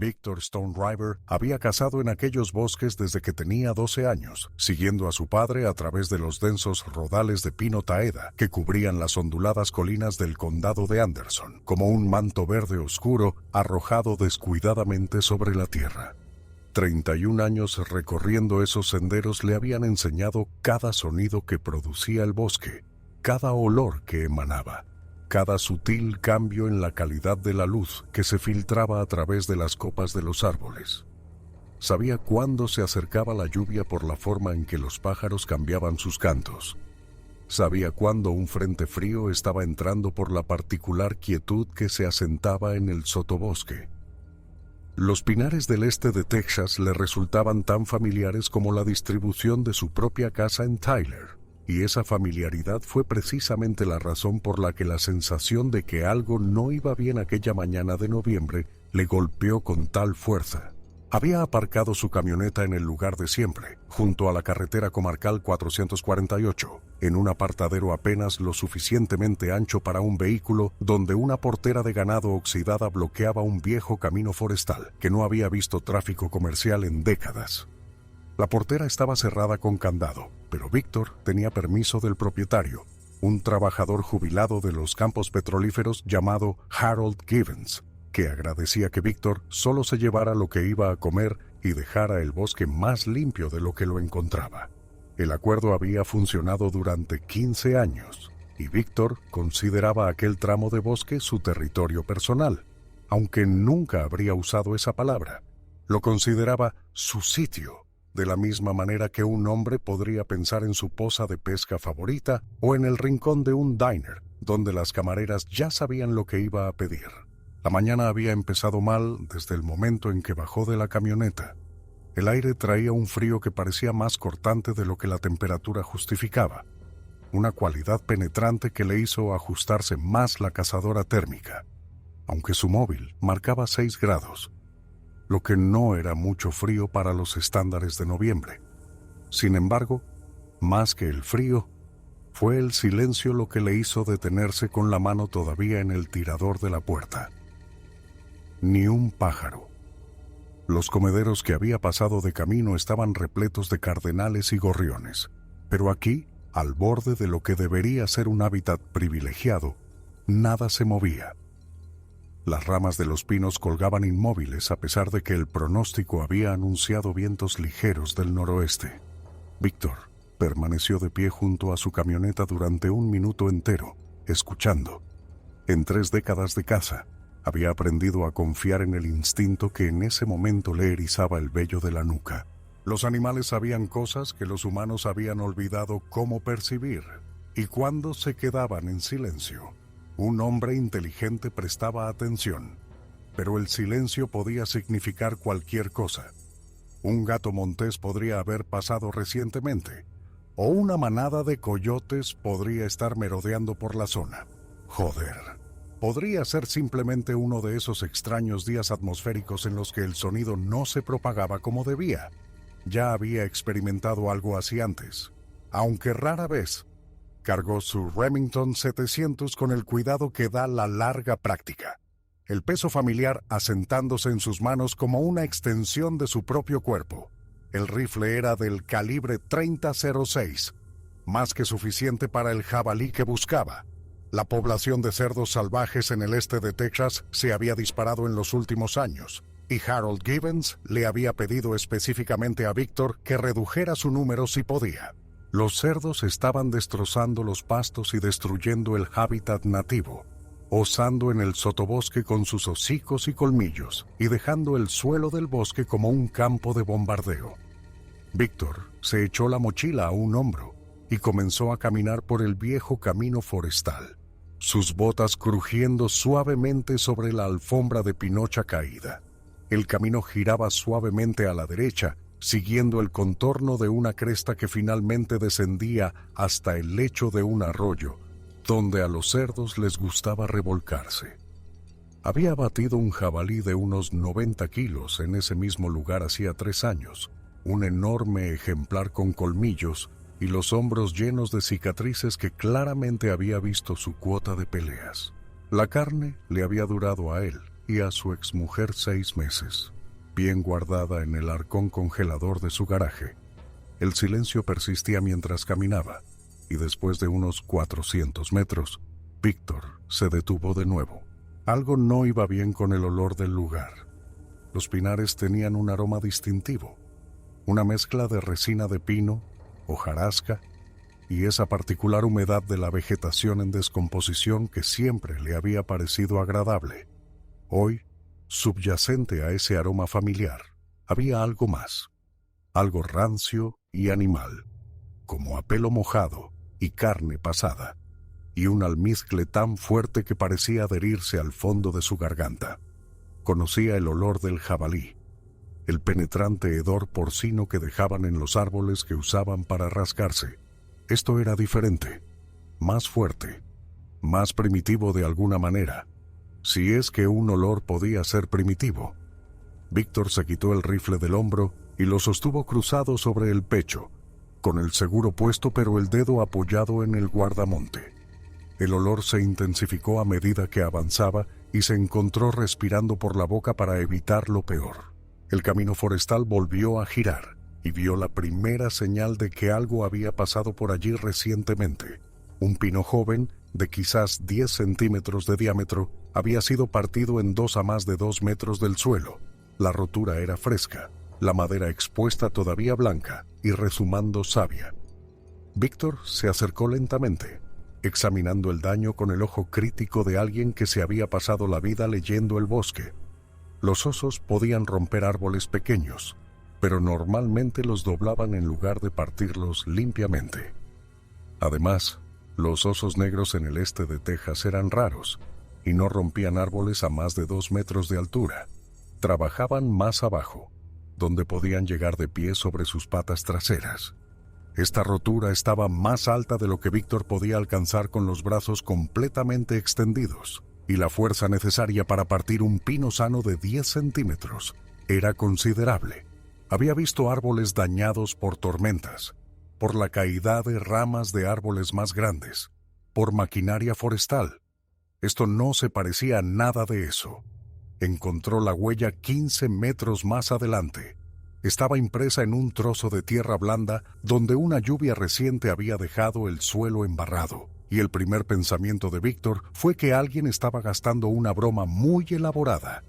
Victor Stone Driver había cazado en aquellos bosques desde que tenía 12 años, siguiendo a su padre a través de los densos rodales de pino taeda que cubrían las onduladas colinas del condado de Anderson, como un manto verde oscuro arrojado descuidadamente sobre la tierra. 31 años recorriendo esos senderos le habían enseñado cada sonido que producía el bosque, cada olor que emanaba, cada sutil cambio en la calidad de la luz que se filtraba a través de las copas de los árboles. Sabía cuándo se acercaba la lluvia por la forma en que los pájaros cambiaban sus cantos. Sabía cuándo un frente frío estaba entrando por la particular quietud que se asentaba en el sotobosque. Los pinares del este de Texas le resultaban tan familiares como la distribución de su propia casa en Tyler. Y esa familiaridad fue precisamente la razón por la que la sensación de que algo no iba bien aquella mañana de noviembre le golpeó con tal fuerza. Había aparcado su camioneta en el lugar de siempre, junto a la carretera comarcal 448, en un apartadero apenas lo suficientemente ancho para un vehículo donde una portera de ganado oxidada bloqueaba un viejo camino forestal que no había visto tráfico comercial en décadas. La portera estaba cerrada con candado, pero Víctor tenía permiso del propietario, un trabajador jubilado de los campos petrolíferos llamado Harold Givens, que agradecía que Víctor solo se llevara lo que iba a comer y dejara el bosque más limpio de lo que lo encontraba. El acuerdo había funcionado durante 15 años, y Víctor consideraba aquel tramo de bosque su territorio personal, aunque nunca habría usado esa palabra. Lo consideraba su sitio, de la misma manera que un hombre podría pensar en su poza de pesca favorita o en el rincón de un diner, donde las camareras ya sabían lo que iba a pedir. La mañana había empezado mal desde el momento en que bajó de la camioneta. El aire traía un frío que parecía más cortante de lo que la temperatura justificaba, una cualidad penetrante que le hizo ajustarse más la cazadora térmica, aunque su móvil marcaba 6 grados. Lo que no era mucho frío para los estándares de noviembre. Sin embargo, más que el frío, fue el silencio lo que le hizo detenerse con la mano todavía en el tirador de la puerta. Ni un pájaro. Los comederos que había pasado de camino estaban repletos de cardenales y gorriones, pero aquí, al borde de lo que debería ser un hábitat privilegiado, nada se movía. Las ramas de los pinos colgaban inmóviles a pesar de que el pronóstico había anunciado vientos ligeros del noroeste. Víctor permaneció de pie junto a su camioneta durante 1 minuto entero, escuchando. En 3 décadas de caza, había aprendido a confiar en el instinto que en ese momento le erizaba el vello de la nuca. Los animales sabían cosas que los humanos habían olvidado cómo percibir, y cuando se quedaban en silencio, un hombre inteligente prestaba atención, pero el silencio podía significar cualquier cosa. Un gato montés podría haber pasado recientemente, o una manada de coyotes podría estar merodeando por la zona. Joder, podría ser simplemente uno de esos extraños días atmosféricos en los que el sonido no se propagaba como debía. Ya había experimentado algo así antes, aunque rara vez. Cargó su Remington 700 con el cuidado que da la larga práctica, el peso familiar asentándose en sus manos como una extensión de su propio cuerpo. El rifle era del calibre .30-06, más que suficiente para el jabalí que buscaba. La población de cerdos salvajes en el este de Texas se había disparado en los últimos años, y Harold Givens le había pedido específicamente a Víctor que redujera su número si podía. Los cerdos estaban destrozando los pastos y destruyendo el hábitat nativo, osando en el sotobosque con sus hocicos y colmillos y dejando el suelo del bosque como un campo de bombardeo. Víctor se echó la mochila a un hombro y comenzó a caminar por el viejo camino forestal, sus botas crujiendo suavemente sobre la alfombra de pinocha caída. El camino giraba suavemente a la derecha, siguiendo el contorno de una cresta que finalmente descendía hasta el lecho de un arroyo, donde a los cerdos les gustaba revolcarse. Había abatido un jabalí de unos 90 kilos en ese mismo lugar hacía 3 años, un enorme ejemplar con colmillos y los hombros llenos de cicatrices que claramente había visto su cuota de peleas. La carne le había durado a él, y a su exmujer 6 meses, bien guardada en el arcón congelador de su garaje. El silencio persistía mientras caminaba, y después de unos 400 metros, Víctor se detuvo de nuevo. Algo no iba bien con el olor del lugar. Los pinares tenían un aroma distintivo, una mezcla de resina de pino, hojarasca y esa particular humedad de la vegetación en descomposición que siempre le había parecido agradable. Hoy, subyacente a ese aroma familiar, había algo más, algo rancio y animal, como a pelo mojado y carne pasada, y un almizcle tan fuerte que parecía adherirse al fondo de su garganta. Conocía el olor del jabalí, el penetrante hedor porcino que dejaban en los árboles que usaban para rascarse. Esto era diferente, más fuerte, más primitivo de alguna manera, si es que un olor podía ser primitivo. Víctor se quitó el rifle del hombro y lo sostuvo cruzado sobre el pecho, con el seguro puesto pero el dedo apoyado en el guardamonte. El olor se intensificó a medida que avanzaba y se encontró respirando por la boca para evitar lo peor. El camino forestal volvió a girar y vio la primera señal de que algo había pasado por allí recientemente. Un pino joven, de quizás 10 centímetros de diámetro, había sido partido en dos a más de 2 metros del suelo. La rotura era fresca, la madera expuesta todavía blanca y rezumando savia. Víctor se acercó lentamente, examinando el daño con el ojo crítico de alguien que se había pasado la vida leyendo el bosque. Los osos podían romper árboles pequeños, pero normalmente los doblaban en lugar de partirlos limpiamente. Además, los osos negros en el este de Texas eran raros y no rompían árboles a más de 2 metros de altura. Trabajaban más abajo, donde podían llegar de pie sobre sus patas traseras. Esta rotura estaba más alta de lo que Víctor podía alcanzar con los brazos completamente extendidos, y la fuerza necesaria para partir un pino sano de 10 centímetros era considerable. Había visto árboles dañados por tormentas, por la caída de ramas de árboles más grandes, por maquinaria forestal. Esto no se parecía a nada de eso. Encontró la huella 15 metros más adelante. Estaba impresa en un trozo de tierra blanda donde una lluvia reciente había dejado el suelo embarrado, y el primer pensamiento de Víctor fue que alguien estaba gastando una broma muy elaborada.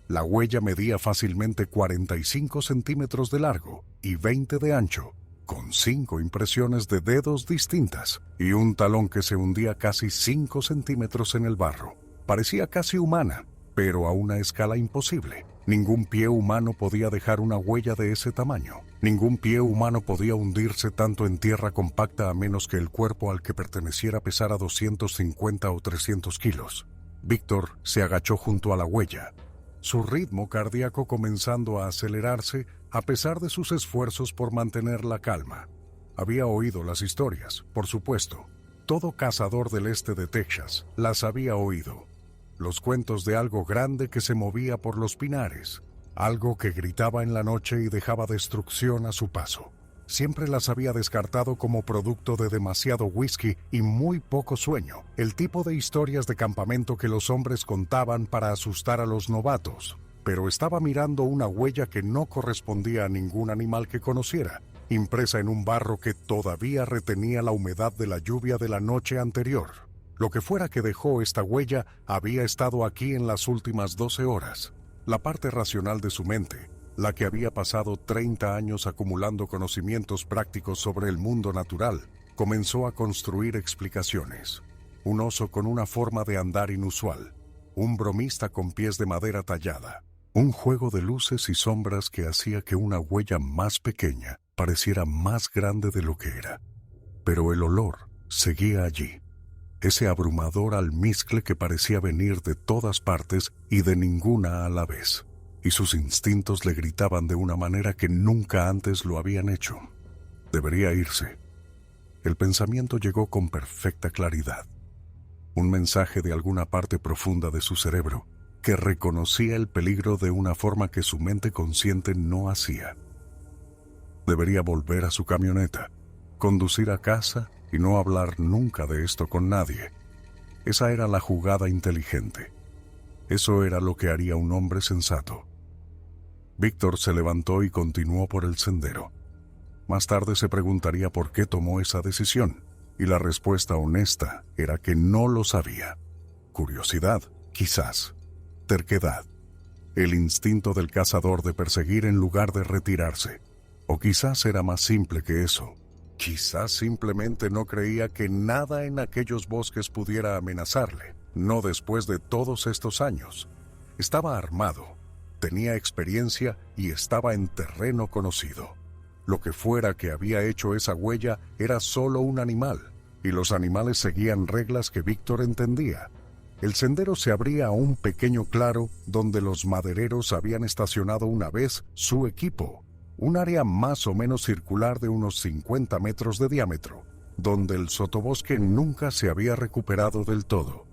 La huella medía fácilmente 45 centímetros de largo y 20 de ancho, con 5 impresiones de dedos distintas y un talón que se hundía casi 5 centímetros en el barro. Parecía casi humana, pero a una escala imposible. Ningún pie humano podía dejar una huella de ese tamaño. Ningún pie humano podía hundirse tanto en tierra compacta a menos que el cuerpo al que perteneciera pesara 250 o 300 kilos. Víctor se agachó junto a la huella, su ritmo cardíaco comenzando a acelerarse a pesar de sus esfuerzos por mantener la calma. Había oído las historias, por supuesto. Todo cazador del este de Texas las había oído. Los cuentos de algo grande que se movía por los pinares, algo que gritaba en la noche y dejaba destrucción a su paso. Siempre las había descartado como producto de demasiado whisky y muy poco sueño, el tipo de historias de campamento que los hombres contaban para asustar a los novatos. Pero estaba mirando una huella que no correspondía a ningún animal que conociera, impresa en un barro que todavía retenía la humedad de la lluvia de la noche anterior. Lo que fuera que dejó esta huella había estado aquí en las últimas 12 horas. La parte racional de su mente, la que había pasado 30 años acumulando conocimientos prácticos sobre el mundo natural, comenzó a construir explicaciones. Un oso con una forma de andar inusual, un bromista con pies de madera tallada, un juego de luces y sombras que hacía que una huella más pequeña pareciera más grande de lo que era. Pero el olor seguía allí. Ese abrumador almizcle que parecía venir de todas partes y de ninguna a la vez, y sus instintos le gritaban de una manera que nunca antes lo habían hecho. Debería irse. El pensamiento llegó con perfecta claridad. Un mensaje de alguna parte profunda de su cerebro que reconocía el peligro de una forma que su mente consciente no hacía. Debería volver a su camioneta, conducir a casa y no hablar nunca de esto con nadie. Esa era la jugada inteligente. Eso era lo que haría un hombre sensato. Víctor se levantó y continuó por el sendero. Más tarde se preguntaría por qué tomó esa decisión, y la respuesta honesta era que no lo sabía. Curiosidad, quizás. Terquedad. El instinto del cazador de perseguir en lugar de retirarse. O quizás era más simple que eso. Quizás simplemente no creía que nada en aquellos bosques pudiera amenazarle, no después de todos estos años. Estaba armado, tenía experiencia y estaba en terreno conocido. Lo que fuera que había hecho esa huella era solo un animal, y los animales seguían reglas que Víctor entendía. El sendero se abría a un pequeño claro donde los madereros habían estacionado una vez su equipo, un área más o menos circular de unos 50 metros de diámetro, donde el sotobosque nunca se había recuperado del todo.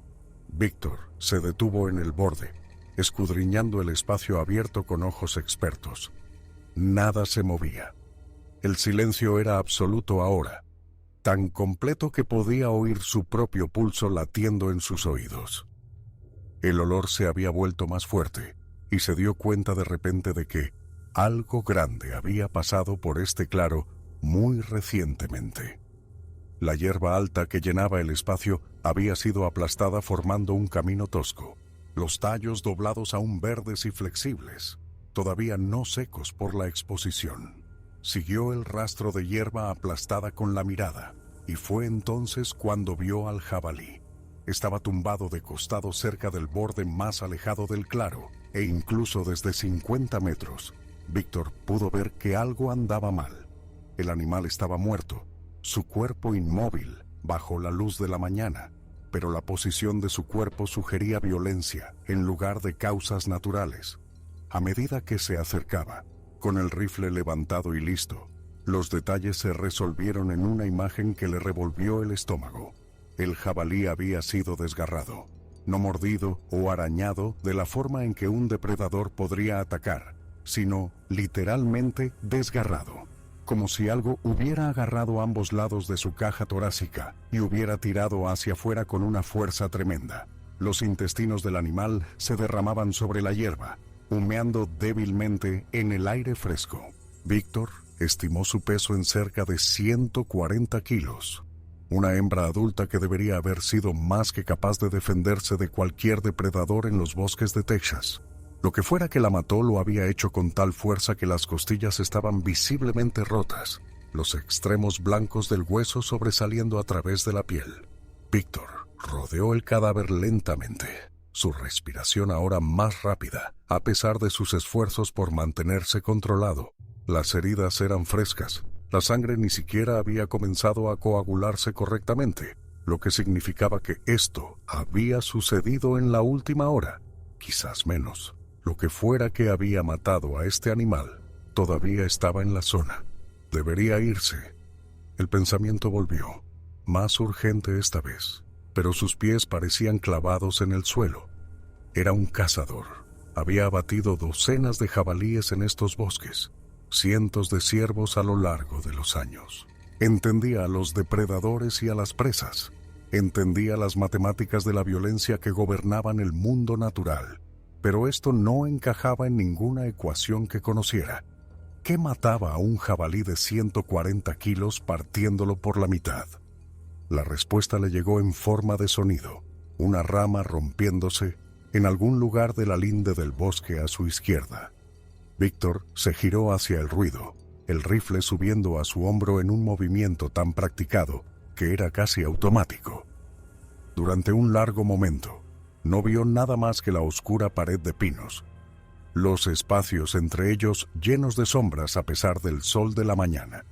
Víctor se detuvo en el borde, escudriñando el espacio abierto con ojos expertos. Nada se movía. El silencio era absoluto ahora, tan completo que podía oír su propio pulso latiendo en sus oídos. El olor se había vuelto más fuerte, y se dio cuenta de repente de que algo grande había pasado por este claro muy recientemente. La hierba alta que llenaba el espacio había sido aplastada formando un camino tosco, los tallos doblados aún verdes y flexibles, todavía no secos por la exposición. Siguió el rastro de hierba aplastada con la mirada, y fue entonces cuando vio al jabalí. Estaba tumbado de costado cerca del borde más alejado del claro, e incluso desde 50 metros, Víctor pudo ver que algo andaba mal. El animal estaba muerto, su cuerpo inmóvil, bajo la luz de la mañana, pero la posición de su cuerpo sugería violencia en lugar de causas naturales. A medida que se acercaba, con el rifle levantado y listo, los detalles se resolvieron en una imagen que le revolvió el estómago. El jabalí había sido desgarrado, no mordido o arañado de la forma en que un depredador podría atacar, sino literalmente desgarrado, como si algo hubiera agarrado ambos lados de su caja torácica y hubiera tirado hacia afuera con una fuerza tremenda. Los intestinos del animal se derramaban sobre la hierba, humeando débilmente en el aire fresco. Víctor estimó su peso en cerca de 140 kilos. Una hembra adulta que debería haber sido más que capaz de defenderse de cualquier depredador en los bosques de Texas. Lo que fuera que la mató lo había hecho con tal fuerza que las costillas estaban visiblemente rotas, los extremos blancos del hueso sobresaliendo a través de la piel. Víctor rodeó el cadáver lentamente, su respiración ahora más rápida, a pesar de sus esfuerzos por mantenerse controlado. Las heridas eran frescas, la sangre ni siquiera había comenzado a coagularse correctamente, lo que significaba que esto había sucedido en la última hora, quizás menos. Lo que fuera que había matado a este animal todavía estaba en la zona. Debería irse. El pensamiento volvió, más urgente esta vez, pero sus pies parecían clavados en el suelo. Era un cazador. Había abatido docenas de jabalíes en estos bosques, cientos de ciervos a lo largo de los años. Entendía a los depredadores y a las presas. Entendía las matemáticas de la violencia que gobernaban el mundo natural. Pero esto no encajaba en ninguna ecuación que conociera. ¿Qué mataba a un jabalí de 140 kilos partiéndolo por la mitad? La respuesta le llegó en forma de sonido, una rama rompiéndose en algún lugar de la linde del bosque a su izquierda. Víctor se giró hacia el ruido, el rifle subiendo a su hombro en un movimiento tan practicado que era casi automático. Durante un largo momento, no vio nada más que la oscura pared de pinos, los espacios entre ellos llenos de sombras a pesar del sol de la mañana.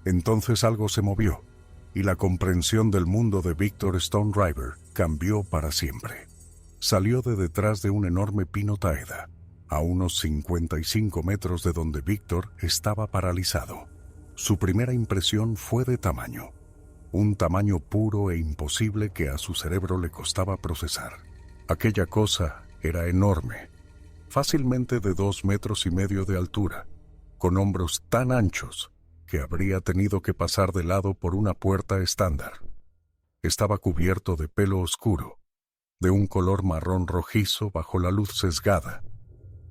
Entonces algo se movió, y la comprensión del mundo de Víctor Stone Driver cambió para siempre. Salió de detrás de un enorme pino taeda, a unos 55 metros de donde Víctor estaba paralizado. Su primera impresión fue de tamaño, un tamaño puro e imposible que a su cerebro le costaba procesar. Aquella cosa era enorme, fácilmente de 2,5 metros de altura, con hombros tan anchos que habría tenido que pasar de lado por una puerta estándar. Estaba cubierto de pelo oscuro, de un color marrón rojizo bajo la luz sesgada,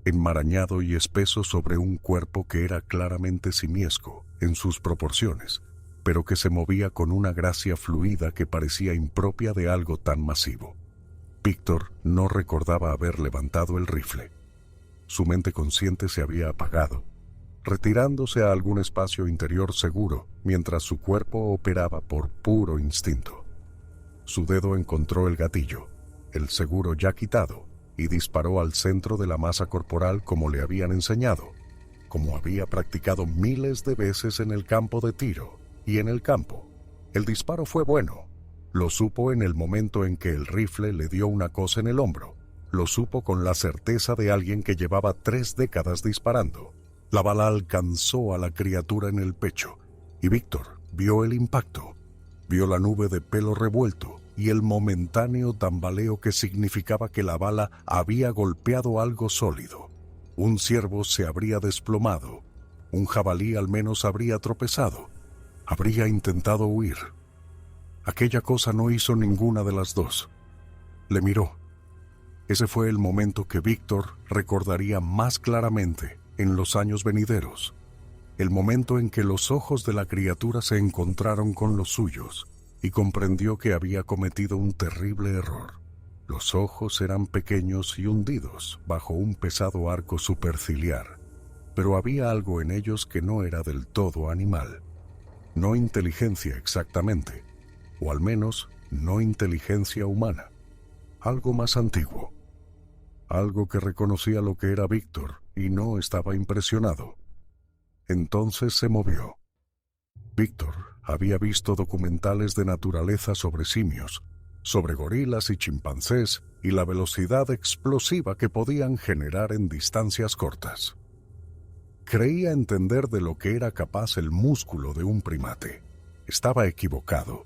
enmarañado y espeso sobre un cuerpo que era claramente simiesco en sus proporciones, pero que se movía con una gracia fluida que parecía impropia de algo tan masivo. Víctor no recordaba haber levantado el rifle. Su mente consciente se había apagado, retirándose a algún espacio interior seguro mientras su cuerpo operaba por puro instinto. Su dedo encontró el gatillo, el seguro ya quitado, y disparó al centro de la masa corporal como le habían enseñado, como había practicado miles de veces en el campo de tiro. Y en el campo, el disparo fue bueno. Lo supo en el momento en que el rifle le dio una cosa en el hombro. Lo supo con la certeza de alguien que llevaba 3 décadas disparando. La bala alcanzó a la criatura en el pecho, y Víctor vio el impacto. Vio la nube de pelo revuelto y el momentáneo tambaleo que significaba que la bala había golpeado algo sólido. Un ciervo se habría desplomado. Un jabalí al menos habría tropezado. Habría intentado huir. Aquella cosa no hizo ninguna de las dos. Le miró. Ese fue el momento que Víctor recordaría más claramente en los años venideros. El momento en que los ojos de la criatura se encontraron con los suyos y comprendió que había cometido un terrible error. Los ojos eran pequeños y hundidos bajo un pesado arco superciliar, pero había algo en ellos que no era del todo animal. No inteligencia exactamente, o al menos no inteligencia humana. Algo más antiguo. Algo que reconocía lo que era Víctor y no estaba impresionado. Entonces se movió. Víctor había visto documentales de naturaleza sobre simios, sobre gorilas y chimpancés y la velocidad explosiva que podían generar en distancias cortas. Creía entender de lo que era capaz el músculo de un primate. Estaba equivocado.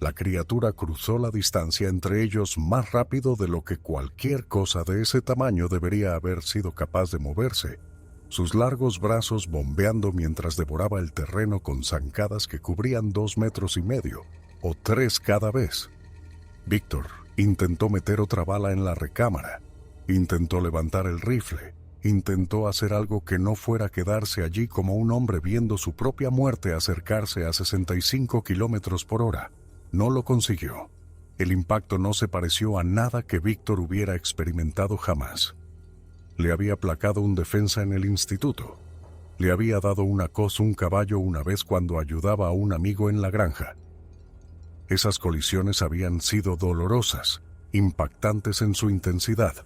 La criatura cruzó la distancia entre ellos más rápido de lo que cualquier cosa de ese tamaño debería haber sido capaz de moverse, sus largos brazos bombeando mientras devoraba el terreno con zancadas que cubrían 2,5 metros, o 3 cada vez. Víctor intentó meter otra bala en la recámara, intentó levantar el rifle, intentó hacer algo que no fuera quedarse allí como un hombre viendo su propia muerte acercarse a 65 kilómetros por hora. No lo consiguió. El impacto no se pareció a nada que Víctor hubiera experimentado jamás. Le había aplacado un defensa en el instituto. Le había dado una coz un caballo una vez cuando ayudaba a un amigo en la granja. Esas colisiones habían sido dolorosas, impactantes en su intensidad.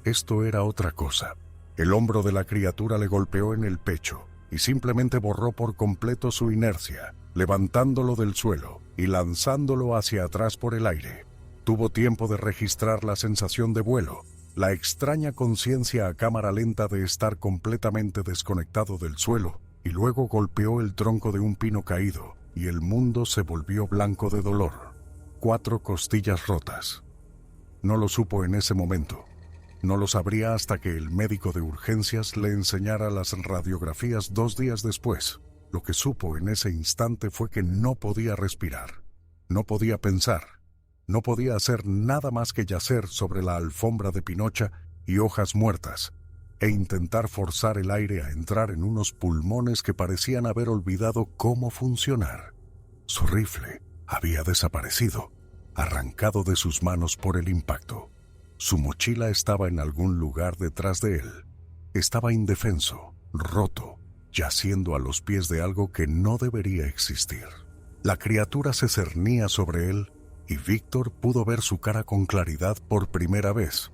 Esto era otra cosa. El hombro de la criatura le golpeó en el pecho y simplemente borró por completo su inercia, levantándolo del suelo y lanzándolo hacia atrás por el aire. Tuvo tiempo de registrar la sensación de vuelo, la extraña conciencia a cámara lenta de estar completamente desconectado del suelo, y luego golpeó el tronco de un pino caído, y el mundo se volvió blanco de dolor. 4 costillas rotas. No lo supo en ese momento. No lo sabría hasta que el médico de urgencias le enseñara las radiografías 2 días después. Lo que supo en ese instante fue que no podía respirar, no podía pensar, no podía hacer nada más que yacer sobre la alfombra de pinocha y hojas muertas, e intentar forzar el aire a entrar en unos pulmones que parecían haber olvidado cómo funcionar. Su rifle había desaparecido, arrancado de sus manos por el impacto. Su mochila estaba en algún lugar detrás de él. Estaba indefenso, roto, yaciendo a los pies de algo que no debería existir. La criatura se cernía sobre él y Víctor pudo ver su cara con claridad por primera vez.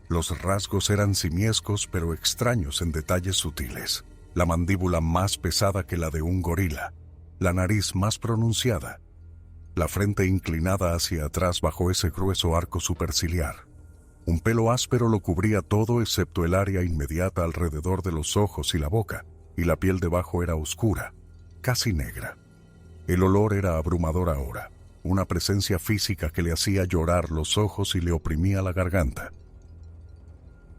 Los rasgos eran simiescos pero extraños en detalles sutiles. La mandíbula más pesada que la de un gorila, la nariz más pronunciada, la frente inclinada hacia atrás bajo ese grueso arco superciliar. Un pelo áspero lo cubría todo excepto el área inmediata alrededor de los ojos y la boca, y la piel debajo era oscura, casi negra. El olor era abrumador ahora, una presencia física que le hacía llorar los ojos y le oprimía la garganta.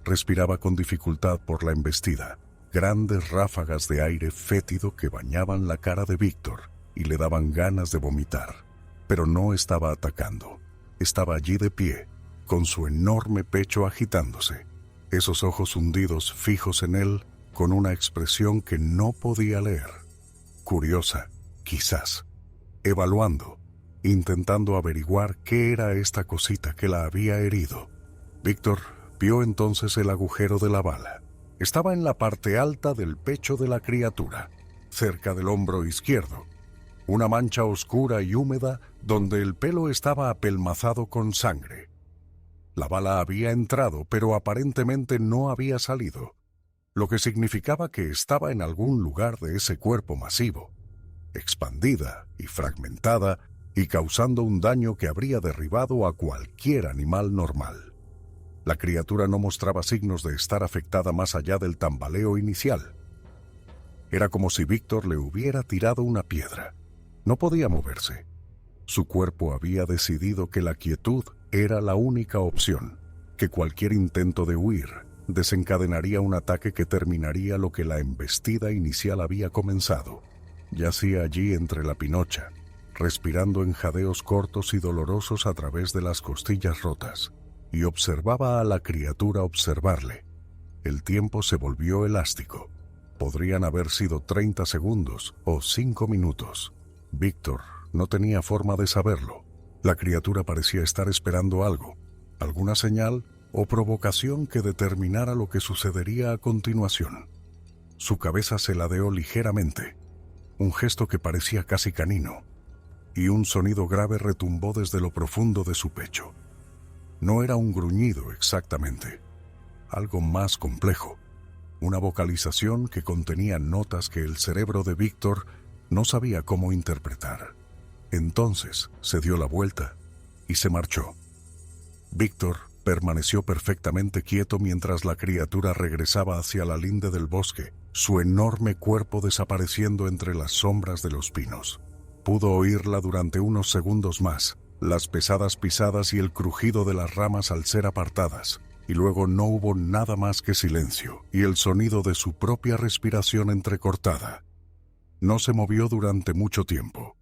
Respiraba con dificultad por la embestida, grandes ráfagas de aire fétido que bañaban la cara de Víctor y le daban ganas de vomitar. Pero no estaba atacando, estaba allí de pie, con su enorme pecho agitándose, esos ojos hundidos fijos en él con una expresión que no podía leer. Curiosa, quizás, evaluando, intentando averiguar qué era esta cosita que la había herido. Víctor vio entonces el agujero de la bala. Estaba en la parte alta del pecho de la criatura, cerca del hombro izquierdo, una mancha oscura y húmeda donde el pelo estaba apelmazado con sangre. La bala había entrado, pero aparentemente no había salido, lo que significaba que estaba en algún lugar de ese cuerpo masivo, expandida y fragmentada y causando un daño que habría derribado a cualquier animal normal. La criatura no mostraba signos de estar afectada más allá del tambaleo inicial. Era como si Víctor le hubiera tirado una piedra. No podía moverse. Su cuerpo había decidido que la quietud era la única opción, que cualquier intento de huir desencadenaría un ataque que terminaría lo que la embestida inicial había comenzado. Yacía allí entre la pinocha, respirando en jadeos cortos y dolorosos a través de las costillas rotas, y observaba a la criatura observarle. El tiempo se volvió elástico. Podrían haber sido 30 segundos o 5 minutos. Víctor no tenía forma de saberlo. La criatura parecía estar esperando algo, alguna señal o provocación que determinara lo que sucedería a continuación. Su cabeza se ladeó ligeramente, un gesto que parecía casi canino, y un sonido grave retumbó desde lo profundo de su pecho. No era un gruñido exactamente, algo más complejo, una vocalización que contenía notas que el cerebro de Víctor no sabía cómo interpretar. Entonces se dio la vuelta y se marchó. Víctor permaneció perfectamente quieto mientras la criatura regresaba hacia la linde del bosque, su enorme cuerpo desapareciendo entre las sombras de los pinos. Pudo oírla durante unos segundos más, las pesadas pisadas y el crujido de las ramas al ser apartadas, y luego no hubo nada más que silencio y el sonido de su propia respiración entrecortada. No se movió durante mucho tiempo.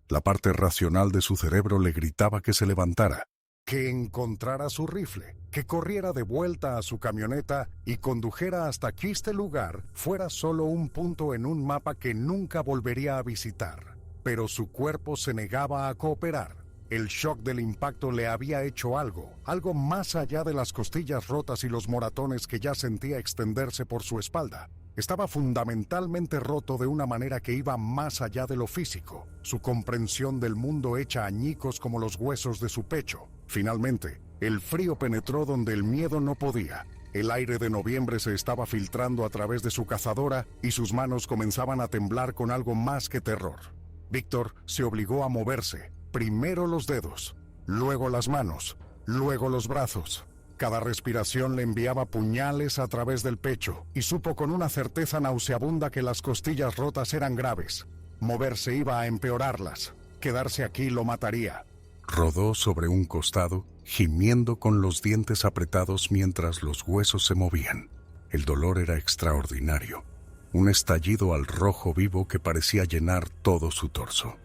La parte racional de su cerebro le gritaba que se levantara, que encontrara su rifle, que corriera de vuelta a su camioneta y condujera hasta que este lugar fuera solo un punto en un mapa que nunca volvería a visitar. Pero su cuerpo se negaba a cooperar. El shock del impacto le había hecho algo más allá de las costillas rotas y los moratones que ya sentía extenderse por su espalda. Estaba fundamentalmente roto de una manera que iba más allá de lo físico, su comprensión del mundo hecha añicos como los huesos de su pecho. Finalmente, el frío penetró donde el miedo no podía. El aire de noviembre se estaba filtrando a través de su cazadora y sus manos comenzaban a temblar con algo más que terror. Víctor se obligó a moverse, primero los dedos, luego las manos, luego los brazos. Cada respiración le enviaba puñales a través del pecho y supo con una certeza nauseabunda que las costillas rotas eran graves. Moverse iba a empeorarlas. Quedarse aquí lo mataría. Rodó sobre un costado, gimiendo con los dientes apretados mientras los huesos se movían. El dolor era extraordinario, un estallido al rojo vivo que parecía llenar todo su torso.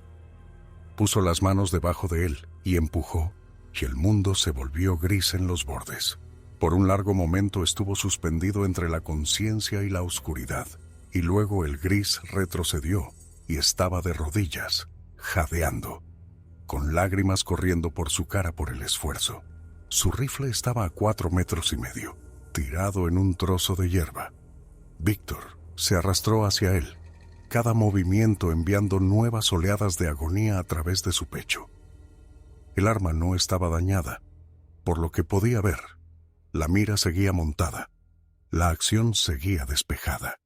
Puso las manos debajo de él y empujó, y el mundo se volvió gris en los bordes. Por un largo momento estuvo suspendido entre la conciencia y la oscuridad, y luego el gris retrocedió y estaba de rodillas, jadeando, con lágrimas corriendo por su cara por el esfuerzo. Su rifle estaba a 4,5 metros, tirado en un trozo de hierba. Víctor se arrastró hacia él, cada movimiento enviando nuevas oleadas de agonía a través de su pecho. El arma no estaba dañada, por lo que podía ver. La mira seguía montada. La acción seguía despejada.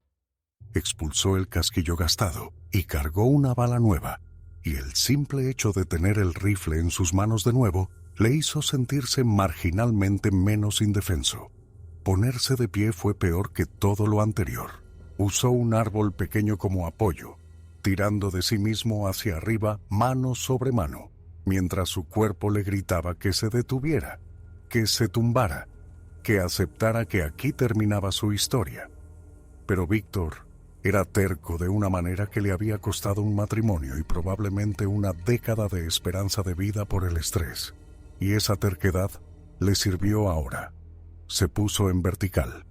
Expulsó el casquillo gastado y cargó una bala nueva, y el simple hecho de tener el rifle en sus manos de nuevo le hizo sentirse marginalmente menos indefenso. Ponerse de pie fue peor que todo lo anterior. Usó un árbol pequeño como apoyo, tirando de sí mismo hacia arriba, mano sobre mano, mientras su cuerpo le gritaba que se detuviera, que se tumbara, que aceptara que aquí terminaba su historia. Pero Víctor era terco de una manera que le había costado un matrimonio y probablemente una década de esperanza de vida por el estrés, y esa terquedad Le sirvió ahora. Se puso en vertical.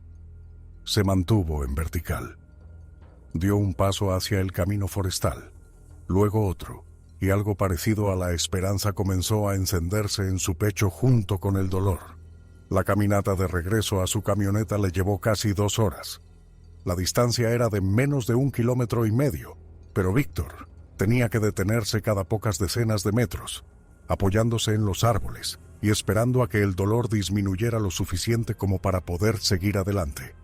Se mantuvo en vertical. Dio un paso hacia el camino forestal, luego otro, y algo parecido a la esperanza comenzó a encenderse en su pecho junto con el dolor. La caminata de regreso a su camioneta le llevó casi 2 horas. La distancia era de menos de 1,5 kilómetros, pero Víctor tenía que detenerse cada pocas decenas de metros, apoyándose en los árboles y esperando a que el dolor disminuyera lo suficiente como para poder seguir adelante.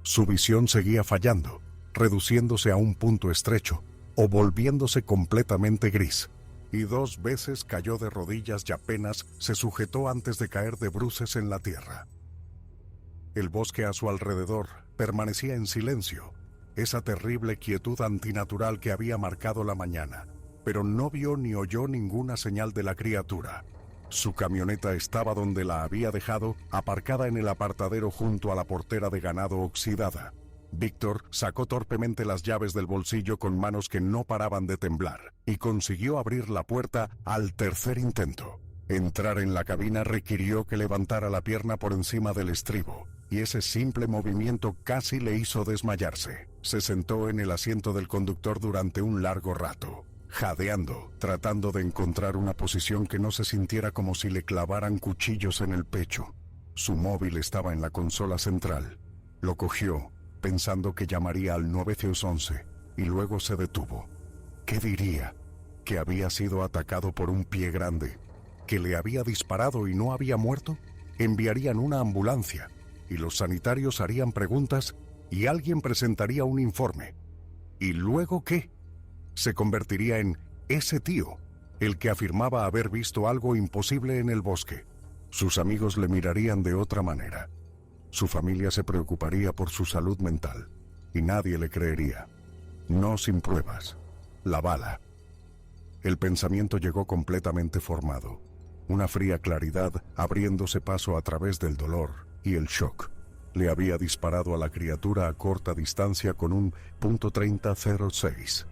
Su visión seguía fallando, reduciéndose a un punto estrecho o volviéndose completamente gris, y 2 veces cayó de rodillas y apenas se sujetó antes de caer de bruces en la tierra. El bosque a su alrededor permanecía en silencio, esa terrible quietud antinatural que había marcado la mañana, pero no vio ni oyó ninguna señal de la criatura. Su camioneta estaba donde la había dejado, aparcada en el apartadero junto a la portera de ganado oxidada. Víctor sacó torpemente las llaves del bolsillo con manos que no paraban de temblar y consiguió abrir la puerta al 3er intento. Entrar en la cabina requirió que levantara la pierna por encima del estribo, y ese simple movimiento casi le hizo desmayarse. Se sentó en el asiento del conductor durante un largo rato, jadeando, tratando de encontrar una posición que no se sintiera como si le clavaran cuchillos en el pecho. Su móvil estaba en la consola central. Lo cogió, pensando que llamaría al 911, y luego se detuvo. ¿Qué diría? ¿Que había sido atacado por un pie grande? ¿Que le había disparado y no había muerto? Enviarían una ambulancia, y los sanitarios harían preguntas, y alguien presentaría un informe. ¿Y luego qué? Se convertiría en ese tío, el que afirmaba haber visto algo imposible en el bosque. Sus amigos le mirarían de otra manera. Su familia se preocuparía por su salud mental, y nadie le creería. No sin pruebas. La bala. El pensamiento llegó completamente formado. Una fría claridad abriéndose paso a través del dolor y el shock. Le había disparado a la criatura a corta distancia con un .30-06.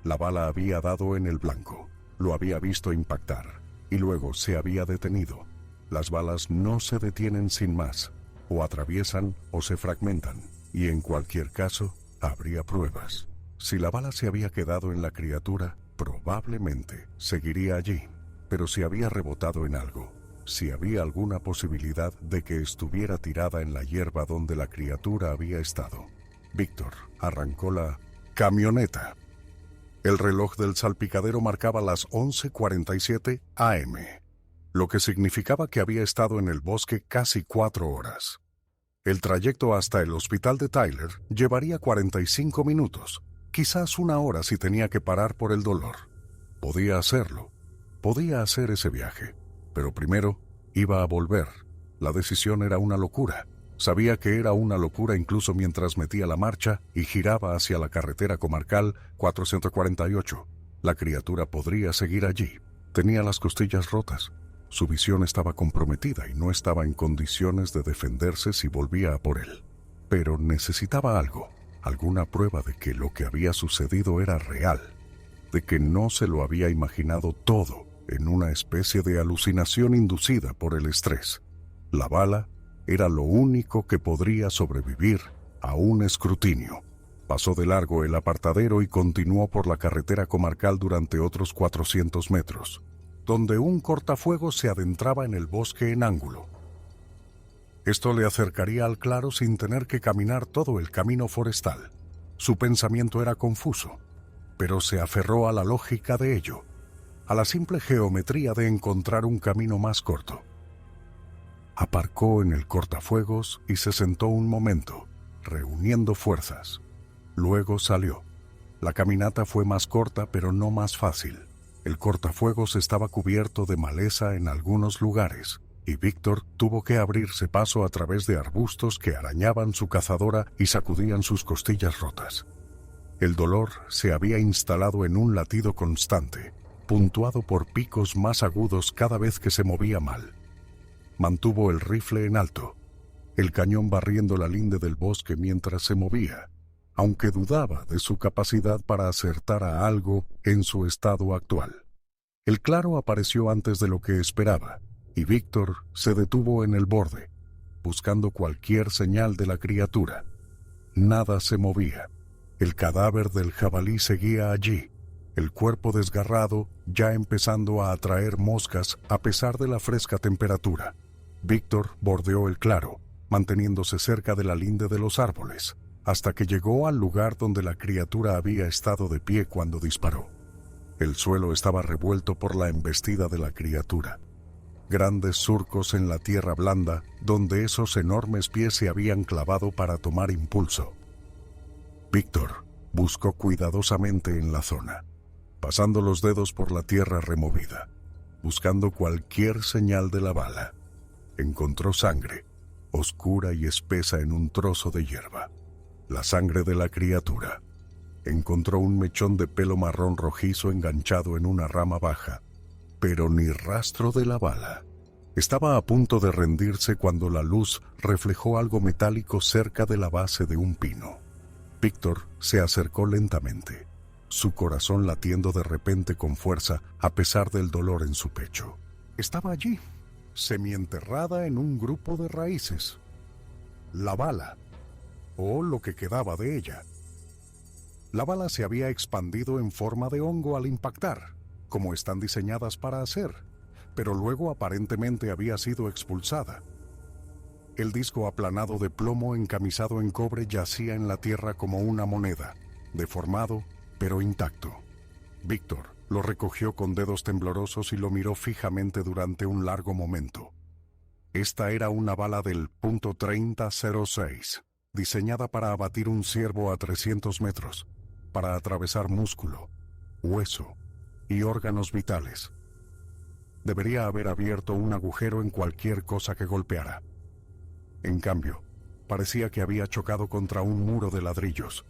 La bala había dado en el blanco. Lo había visto impactar, y luego se había detenido. Las balas no se detienen sin más. O atraviesan o se fragmentan, y en cualquier caso, habría pruebas. Si la bala se había quedado en la criatura, probablemente seguiría allí. Pero si había rebotado en algo, si había alguna posibilidad de que estuviera tirada en la hierba donde la criatura había estado. Víctor arrancó la camioneta. El reloj del salpicadero marcaba las 11:47 AM. Lo que significaba que había estado en el bosque casi 4 horas. El trayecto hasta el hospital de Tyler llevaría 45 minutos, quizás 1 hora si tenía que parar por el dolor. Podía hacerlo, podía hacer ese viaje, pero primero iba a volver. La decisión era una locura. Sabía que era una locura incluso mientras metía la marcha y giraba hacia la carretera comarcal 448. La criatura podría seguir allí. Tenía las costillas rotas. Su visión estaba comprometida y no estaba en condiciones de defenderse si volvía a por él. Pero necesitaba algo, alguna prueba de que lo que había sucedido era real, de que no se lo había imaginado todo en una especie de alucinación inducida por el estrés. La bala era lo único que podría sobrevivir a un escrutinio. Pasó de largo el apartadero y continuó por la carretera comarcal durante otros 400 metros. Donde un cortafuegos se adentraba en el bosque en ángulo. Esto le acercaría al claro sin tener que caminar todo el camino forestal. Su pensamiento era confuso, pero se aferró a la lógica de ello, a la simple geometría de encontrar un camino más corto. Aparcó en el cortafuegos y se sentó un momento, reuniendo fuerzas. Luego salió. La caminata fue más corta, pero no más fácil. El cortafuegos estaba cubierto de maleza en algunos lugares, y Víctor tuvo que abrirse paso a través de arbustos que arañaban su cazadora y sacudían sus costillas rotas. El dolor se había instalado en un latido constante, puntuado por picos más agudos cada vez que se movía mal. Mantuvo el rifle en alto, el cañón barriendo la linde del bosque mientras se movía, aunque dudaba de su capacidad para acertar a algo en su estado actual. El claro apareció antes de lo que esperaba, y Víctor se detuvo en el borde, buscando cualquier señal de la criatura. Nada se movía. El cadáver del jabalí seguía allí, el cuerpo desgarrado ya empezando a atraer moscas a pesar de la fresca temperatura. Víctor bordeó el claro, manteniéndose cerca de la linde de los árboles, hasta que llegó al lugar donde la criatura había estado de pie cuando disparó. El suelo estaba revuelto por la embestida de la criatura. Grandes surcos en la tierra blanda donde esos enormes pies se habían clavado para tomar impulso. Víctor buscó cuidadosamente en la zona, pasando los dedos por la tierra removida, buscando cualquier señal de la bala. Encontró sangre, oscura y espesa en un trozo de hierba. La sangre de la criatura. Encontró un mechón de pelo marrón rojizo enganchado en una rama baja, pero ni rastro de la bala. Estaba a punto de rendirse cuando la luz reflejó algo metálico cerca de la base de un pino. Víctor se acercó lentamente, su corazón latiendo de repente con fuerza a pesar del dolor en su pecho. Estaba allí, semienterrada en un grupo de raíces. La bala, o lo que quedaba de ella. La bala se había expandido en forma de hongo al impactar, como están diseñadas para hacer, pero luego aparentemente había sido expulsada. El disco aplanado de plomo encamisado en cobre yacía en la tierra como una moneda, deformado pero intacto. Víctor lo recogió con dedos temblorosos y lo miró fijamente durante un largo momento. Esta era una bala del .3006, diseñada para abatir un ciervo a 300 metros, para atravesar músculo, hueso y órganos vitales. Debería haber abierto un agujero en cualquier cosa que golpeara. En cambio, parecía que había chocado contra un muro de ladrillos.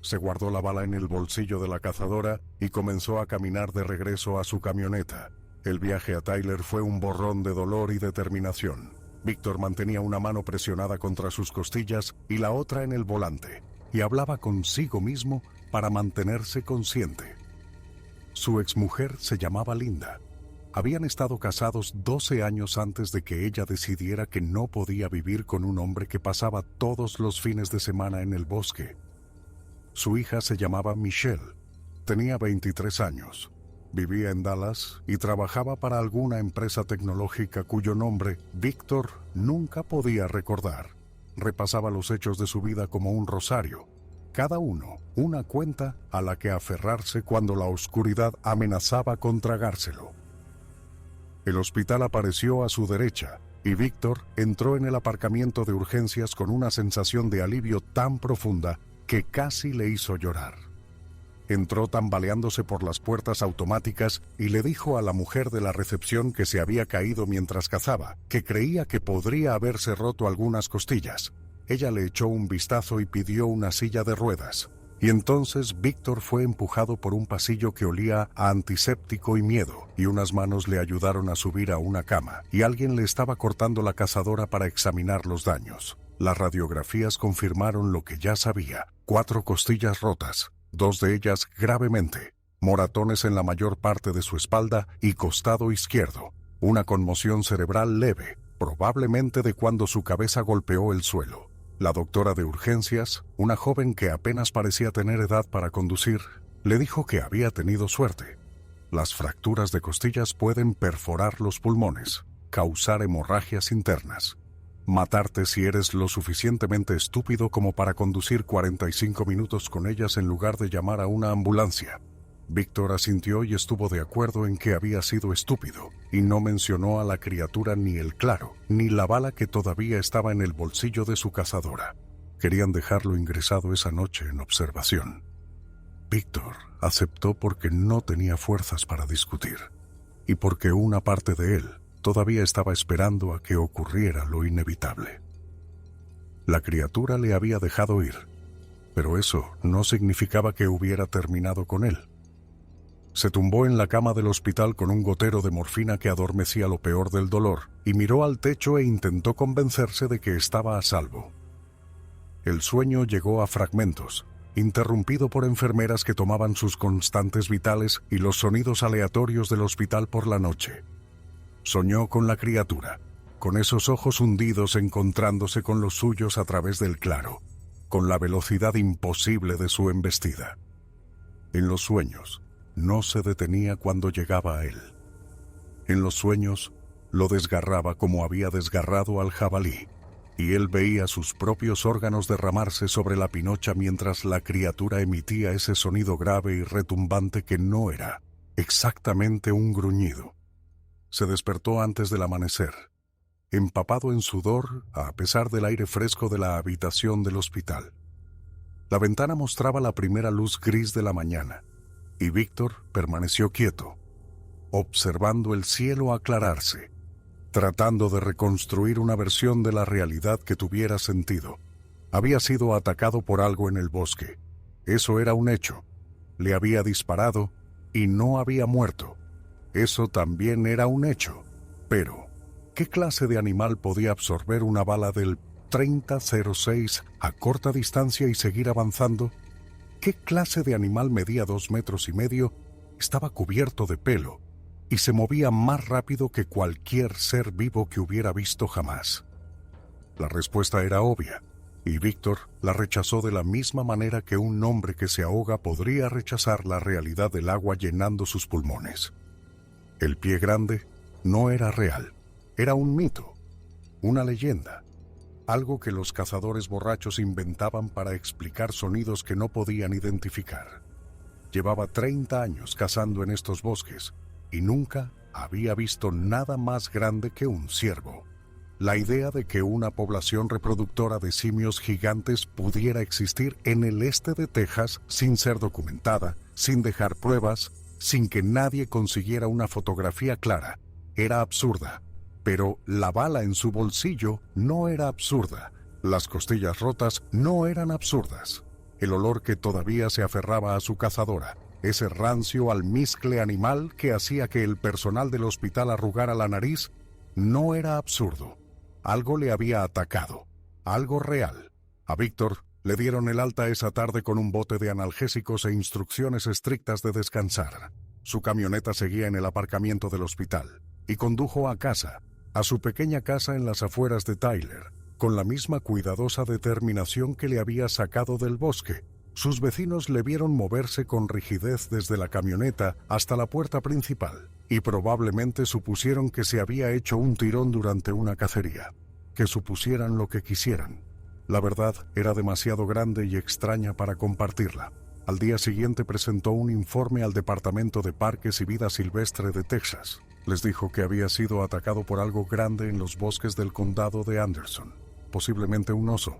Se guardó la bala en el bolsillo de la cazadora y comenzó a caminar de regreso a su camioneta. El viaje a Tyler fue un borrón de dolor y determinación. Víctor mantenía una mano presionada contra sus costillas y la otra en el volante, y hablaba consigo mismo para mantenerse consciente. Su exmujer se llamaba Linda. Habían estado casados 12 años antes de que ella decidiera que no podía vivir con un hombre que pasaba todos los fines de semana en el bosque. Su hija se llamaba Michelle. Tenía 23 años. Vivía en Dallas y trabajaba para alguna empresa tecnológica cuyo nombre Víctor nunca podía recordar. Repasaba los hechos de su vida como un rosario, cada uno una cuenta a la que aferrarse cuando la oscuridad amenazaba con tragárselo. El hospital apareció a su derecha y Víctor entró en el aparcamiento de urgencias con una sensación de alivio tan profunda que casi le hizo llorar. Entró tambaleándose por las puertas automáticas y le dijo a la mujer de la recepción que se había caído mientras cazaba, que creía que podría haberse roto algunas costillas. Ella le echó un vistazo y pidió una silla de ruedas. Y entonces Víctor fue empujado por un pasillo que olía a antiséptico y miedo, y unas manos le ayudaron a subir a una cama, y alguien le estaba cortando la cazadora para examinar los daños. Las radiografías confirmaron lo que ya sabía: 4 costillas rotas, 2 de ellas gravemente, moratones en la mayor parte de su espalda y costado izquierdo, una conmoción cerebral leve, probablemente de cuando su cabeza golpeó el suelo. La doctora de urgencias, una joven que apenas parecía tener edad para conducir, le dijo que había tenido suerte. Las fracturas de costillas pueden perforar los pulmones, causar hemorragias internas, matarte si eres lo suficientemente estúpido como para conducir 45 minutos con ellas en lugar de llamar a una ambulancia. Víctor asintió y estuvo de acuerdo en que había sido estúpido, y no mencionó a la criatura ni el claro, ni la bala que todavía estaba en el bolsillo de su cazadora. Querían dejarlo ingresado esa noche en observación. Víctor aceptó porque no tenía fuerzas para discutir, y porque una parte de él todavía estaba esperando a que ocurriera lo inevitable. La criatura le había dejado ir, pero eso no significaba que hubiera terminado con él. Se tumbó en la cama del hospital con un gotero de morfina que adormecía lo peor del dolor, y miró al techo e intentó convencerse de que estaba a salvo. El sueño llegó a fragmentos, interrumpido por enfermeras que tomaban sus constantes vitales y los sonidos aleatorios del hospital por la noche. Soñó con la criatura, con esos ojos hundidos encontrándose con los suyos a través del claro, con la velocidad imposible de su embestida. En los sueños, no se detenía cuando llegaba a él. En los sueños, lo desgarraba como había desgarrado al jabalí, y él veía sus propios órganos derramarse sobre la pinocha mientras la criatura emitía ese sonido grave y retumbante que no era exactamente un gruñido. Se despertó antes del amanecer, empapado en sudor a pesar del aire fresco de la habitación del hospital. La ventana mostraba la primera luz gris de la mañana, y Víctor permaneció quieto, observando el cielo aclararse, tratando de reconstruir una versión de la realidad que tuviera sentido. Había sido atacado por algo en el bosque. Eso era un hecho. Le había disparado y no había muerto. Eso también era un hecho. Pero, ¿qué clase de animal podía absorber una bala del 30-06 a corta distancia y seguir avanzando? ¿Qué clase de animal medía 2,5 metros, estaba cubierto de pelo y se movía más rápido que cualquier ser vivo que hubiera visto jamás? La respuesta era obvia, y Víctor la rechazó de la misma manera que un hombre que se ahoga podría rechazar la realidad del agua llenando sus pulmones. El pie grande no era real, era un mito, una leyenda, algo que los cazadores borrachos inventaban para explicar sonidos que no podían identificar. Llevaba 30 años cazando en estos bosques y nunca había visto nada más grande que un ciervo. La idea de que una población reproductora de simios gigantes pudiera existir en el este de Texas sin ser documentada, sin dejar pruebas, sin que nadie consiguiera una fotografía clara, era absurda. Pero la bala en su bolsillo no era absurda. Las costillas rotas no eran absurdas. El olor que todavía se aferraba a su cazadora, ese rancio almizcle animal que hacía que el personal del hospital arrugara la nariz, no era absurdo. Algo le había atacado, algo real. A Víctor le dieron el alta esa tarde con un bote de analgésicos e instrucciones estrictas de descansar. Su camioneta seguía en el aparcamiento del hospital y condujo a casa, a su pequeña casa en las afueras de Tyler, con la misma cuidadosa determinación que le había sacado del bosque. Sus vecinos le vieron moverse con rigidez desde la camioneta hasta la puerta principal y probablemente supusieron que se había hecho un tirón durante una cacería, que supusieran lo que quisieran. La verdad era demasiado grande y extraña para compartirla. Al día siguiente presentó un informe al Departamento de Parques y Vida Silvestre de Texas. Les dijo que había sido atacado por algo grande en los bosques del condado de Anderson, posiblemente un oso.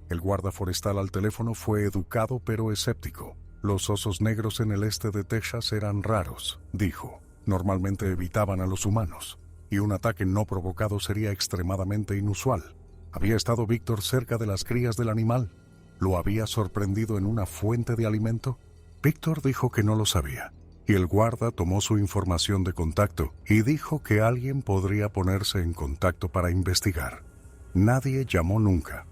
El guarda forestal al teléfono fue educado pero escéptico. Los osos negros en el este de Texas eran raros, dijo. Normalmente evitaban a los humanos, y un ataque no provocado sería extremadamente inusual. ¿Había estado Víctor cerca de las crías del animal? ¿Lo había sorprendido en una fuente de alimento? Víctor dijo que no lo sabía, y el guarda tomó su información de contacto y dijo que alguien podría ponerse en contacto para investigar. Nadie llamó nunca.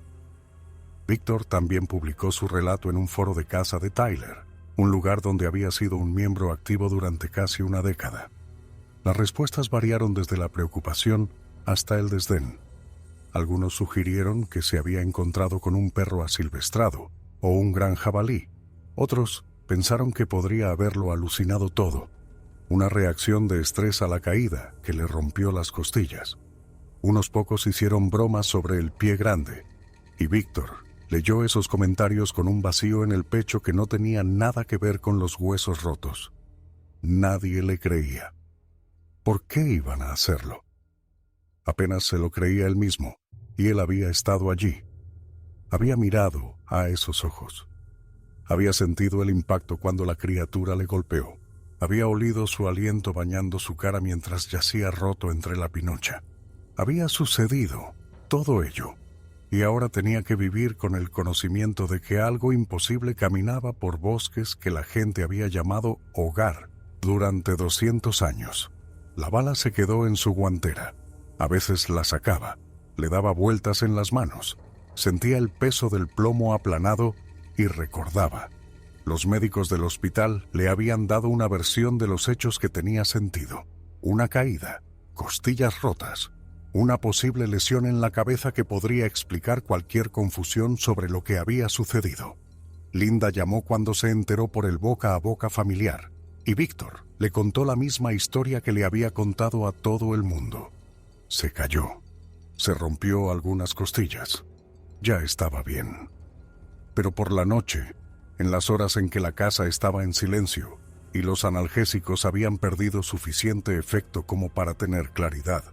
Víctor también publicó su relato en un foro de caza de Tyler, un lugar donde había sido un miembro activo durante casi una década. Las respuestas variaron desde la preocupación hasta el desdén. Algunos sugirieron que se había encontrado con un perro asilvestrado o un gran jabalí. Otros pensaron que podría haberlo alucinado todo, una reacción de estrés a la caída que le rompió las costillas. Unos pocos hicieron bromas sobre el pie grande, y Víctor leyó esos comentarios con un vacío en el pecho que no tenía nada que ver con los huesos rotos. Nadie le creía. ¿Por qué iban a hacerlo? Apenas se lo creía él mismo, y él había estado allí. Había mirado a esos ojos. Había sentido el impacto cuando la criatura le golpeó. Había olido su aliento bañando su cara mientras yacía roto entre la pinocha. Había sucedido todo ello, y ahora tenía que vivir con el conocimiento de que algo imposible caminaba por bosques que la gente había llamado hogar durante 200 años. La bala se quedó en su guantera. A veces la sacaba, le daba vueltas en las manos, sentía el peso del plomo aplanado y recordaba. Los médicos del hospital le habían dado una versión de los hechos que tenía sentido. Una caída, costillas rotas, una posible lesión en la cabeza que podría explicar cualquier confusión sobre lo que había sucedido. Linda llamó cuando se enteró por el boca a boca familiar, y Víctor le contó la misma historia que le había contado a todo el mundo. Se cayó. Se rompió algunas costillas. Ya estaba bien. Pero por la noche, en las horas en que la casa estaba en silencio y los analgésicos habían perdido suficiente efecto como para tener claridad,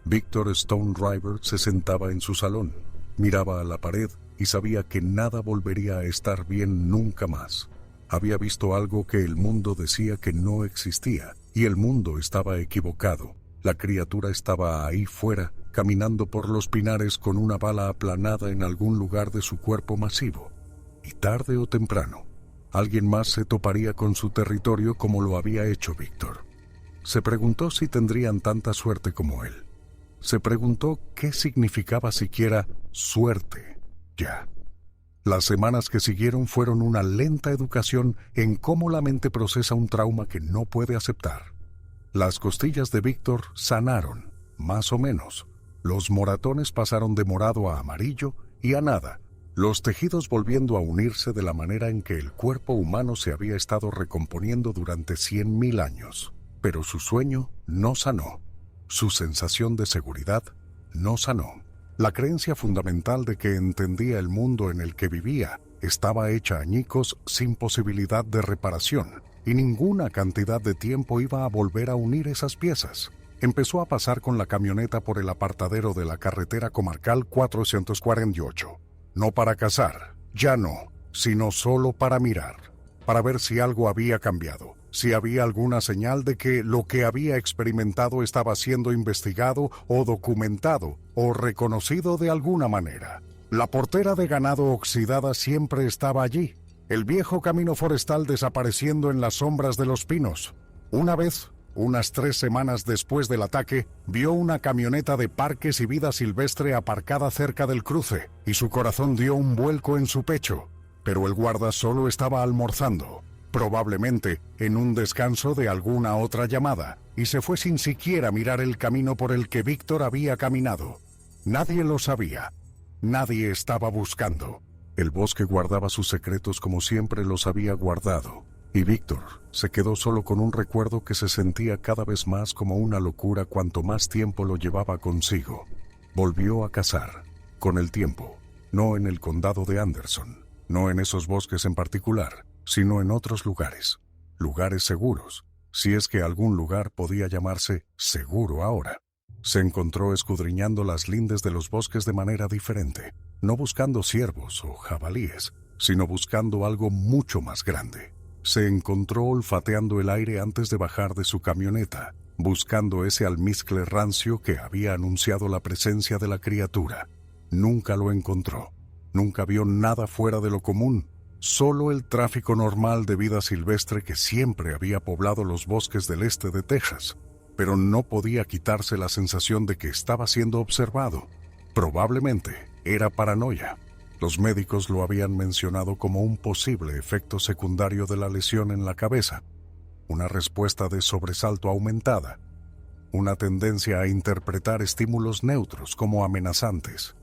Víctor Stonedriver se sentaba en su salón, miraba a la pared y sabía que nada volvería a estar bien nunca más. Había visto algo que el mundo decía que no existía, y el mundo estaba equivocado. La criatura estaba ahí fuera, caminando por los pinares con una bala aplanada en algún lugar de su cuerpo masivo. Y tarde o temprano, alguien más se toparía con su territorio como lo había hecho Víctor. Se preguntó si tendrían tanta suerte como él. Se preguntó qué significaba siquiera suerte, ya. Las semanas que siguieron fueron una lenta educación en cómo la mente procesa un trauma que no puede aceptar. Las costillas de Víctor sanaron, más o menos. Los moratones pasaron de morado a amarillo y a nada, los tejidos volviendo a unirse de la manera en que el cuerpo humano se había estado recomponiendo durante 100.000 años. Pero su sueño no sanó. Su sensación de seguridad no sanó. La creencia fundamental de que entendía el mundo en el que vivía estaba hecha añicos sin posibilidad de reparación, y ninguna cantidad de tiempo iba a volver a unir esas piezas. Empezó a pasar con la camioneta por el apartadero de la carretera comarcal 448. No para cazar, ya no, sino solo para mirar, para ver si algo había cambiado, si había alguna señal de que lo que había experimentado estaba siendo investigado o documentado o reconocido de alguna manera. La portera de ganado oxidada siempre estaba allí, el viejo camino forestal desapareciendo en las sombras de los pinos. Una vez, unas 3 semanas después del ataque, vio una camioneta de Parques y Vida Silvestre aparcada cerca del cruce, y su corazón dio un vuelco en su pecho. Pero el guarda solo estaba almorzando, probablemente en un descanso de alguna otra llamada, y se fue sin siquiera mirar el camino por el que Víctor había caminado. Nadie lo sabía. Nadie estaba buscando. El bosque guardaba sus secretos como siempre los había guardado, y Víctor se quedó solo con un recuerdo que se sentía cada vez más como una locura cuanto más tiempo lo llevaba consigo. Volvió a cazar, con el tiempo, no en el condado de Anderson, no en esos bosques en particular, sino en otros lugares, lugares seguros, si es que algún lugar podía llamarse seguro ahora. Se encontró escudriñando las lindes de los bosques de manera diferente, no buscando ciervos o jabalíes, sino buscando algo mucho más grande. Se encontró olfateando el aire antes de bajar de su camioneta, buscando ese almizcle rancio que había anunciado la presencia de la criatura. Nunca lo encontró. Nunca vio nada fuera de lo común, solo el tráfico normal de vida silvestre que siempre había poblado los bosques del este de Texas. Pero no podía quitarse la sensación de que estaba siendo observado. Probablemente era paranoia. Los médicos lo habían mencionado como un posible efecto secundario de la lesión en la cabeza, una respuesta de sobresalto aumentada, una tendencia a interpretar estímulos neutros como amenazantes.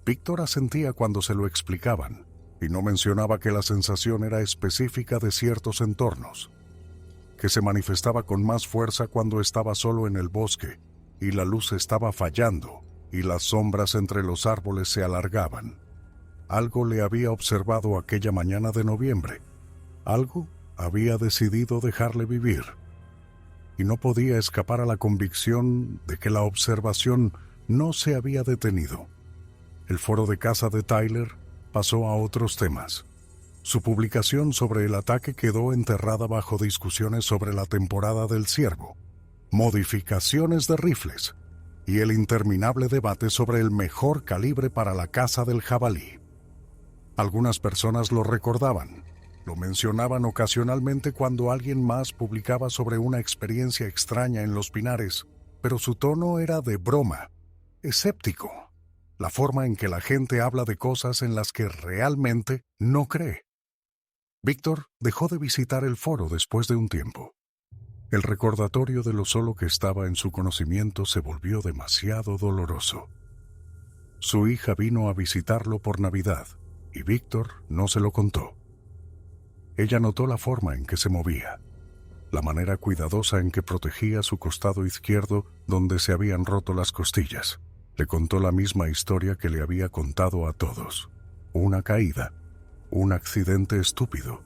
Víctor asentía cuando se lo explicaban, y no mencionaba que la sensación era específica de ciertos entornos, que se manifestaba con más fuerza cuando estaba solo en el bosque, y la luz estaba fallando, y las sombras entre los árboles se alargaban. Algo le había observado aquella mañana de noviembre. Algo había decidido dejarle vivir. Y no podía escapar a la convicción de que la observación no se había detenido. El foro de caza de Tyler pasó a otros temas. Su publicación sobre el ataque quedó enterrada bajo discusiones sobre la temporada del ciervo, modificaciones de rifles y el interminable debate sobre el mejor calibre para la caza del jabalí. Algunas personas lo recordaban, lo mencionaban ocasionalmente cuando alguien más publicaba sobre una experiencia extraña en los pinares, pero su tono era de broma, escéptico, la forma en que la gente habla de cosas en las que realmente no cree. Víctor dejó de visitar el foro después de un tiempo. El recordatorio de lo solo que estaba en su conocimiento se volvió demasiado doloroso. Su hija vino a visitarlo por Navidad y Víctor no se lo contó. Ella notó la forma en que se movía, la manera cuidadosa en que protegía su costado izquierdo donde se habían roto las costillas. Le contó la misma historia que le había contado a todos. Una caída, un accidente estúpido.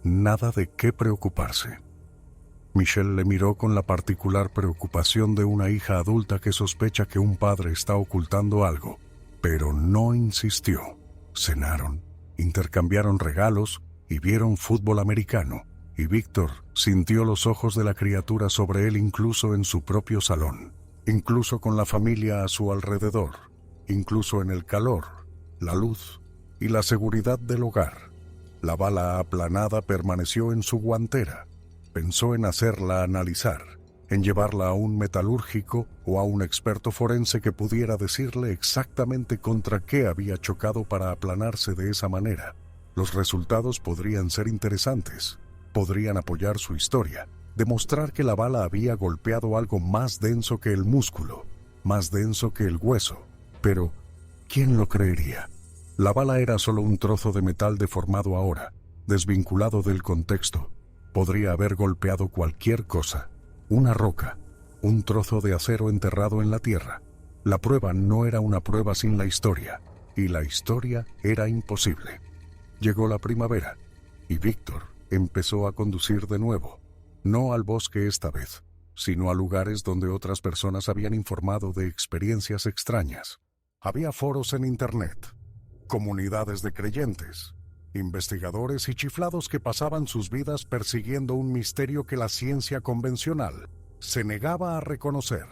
Nada de qué preocuparse. Michelle le miró con la particular preocupación de una hija adulta que sospecha que un padre está ocultando algo, pero no insistió. Cenaron, intercambiaron regalos y vieron fútbol americano, y Víctor sintió los ojos de la criatura sobre él incluso en su propio salón, incluso con la familia a su alrededor, incluso en el calor, la luz y la seguridad del hogar. La bala aplanada permaneció en su guantera. Pensó en hacerla analizar, en llevarla a un metalúrgico o a un experto forense que pudiera decirle exactamente contra qué había chocado para aplanarse de esa manera. Los resultados podrían ser interesantes, podrían apoyar su historia, demostrar que la bala había golpeado algo más denso que el músculo, más denso que el hueso. Pero, ¿quién lo creería? La bala era solo un trozo de metal deformado ahora, desvinculado del contexto. Podría haber golpeado cualquier cosa, una roca, un trozo de acero enterrado en la tierra. La prueba no era una prueba sin la historia, y la historia era imposible. Llegó la primavera, y Víctor empezó a conducir de nuevo, no al bosque esta vez, sino a lugares donde otras personas habían informado de experiencias extrañas. Había foros en Internet, comunidades de creyentes, investigadores y chiflados que pasaban sus vidas persiguiendo un misterio que la ciencia convencional se negaba a reconocer.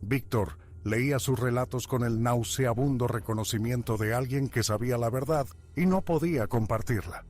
Víctor leía sus relatos con el nauseabundo reconocimiento de alguien que sabía la verdad y no podía compartirla.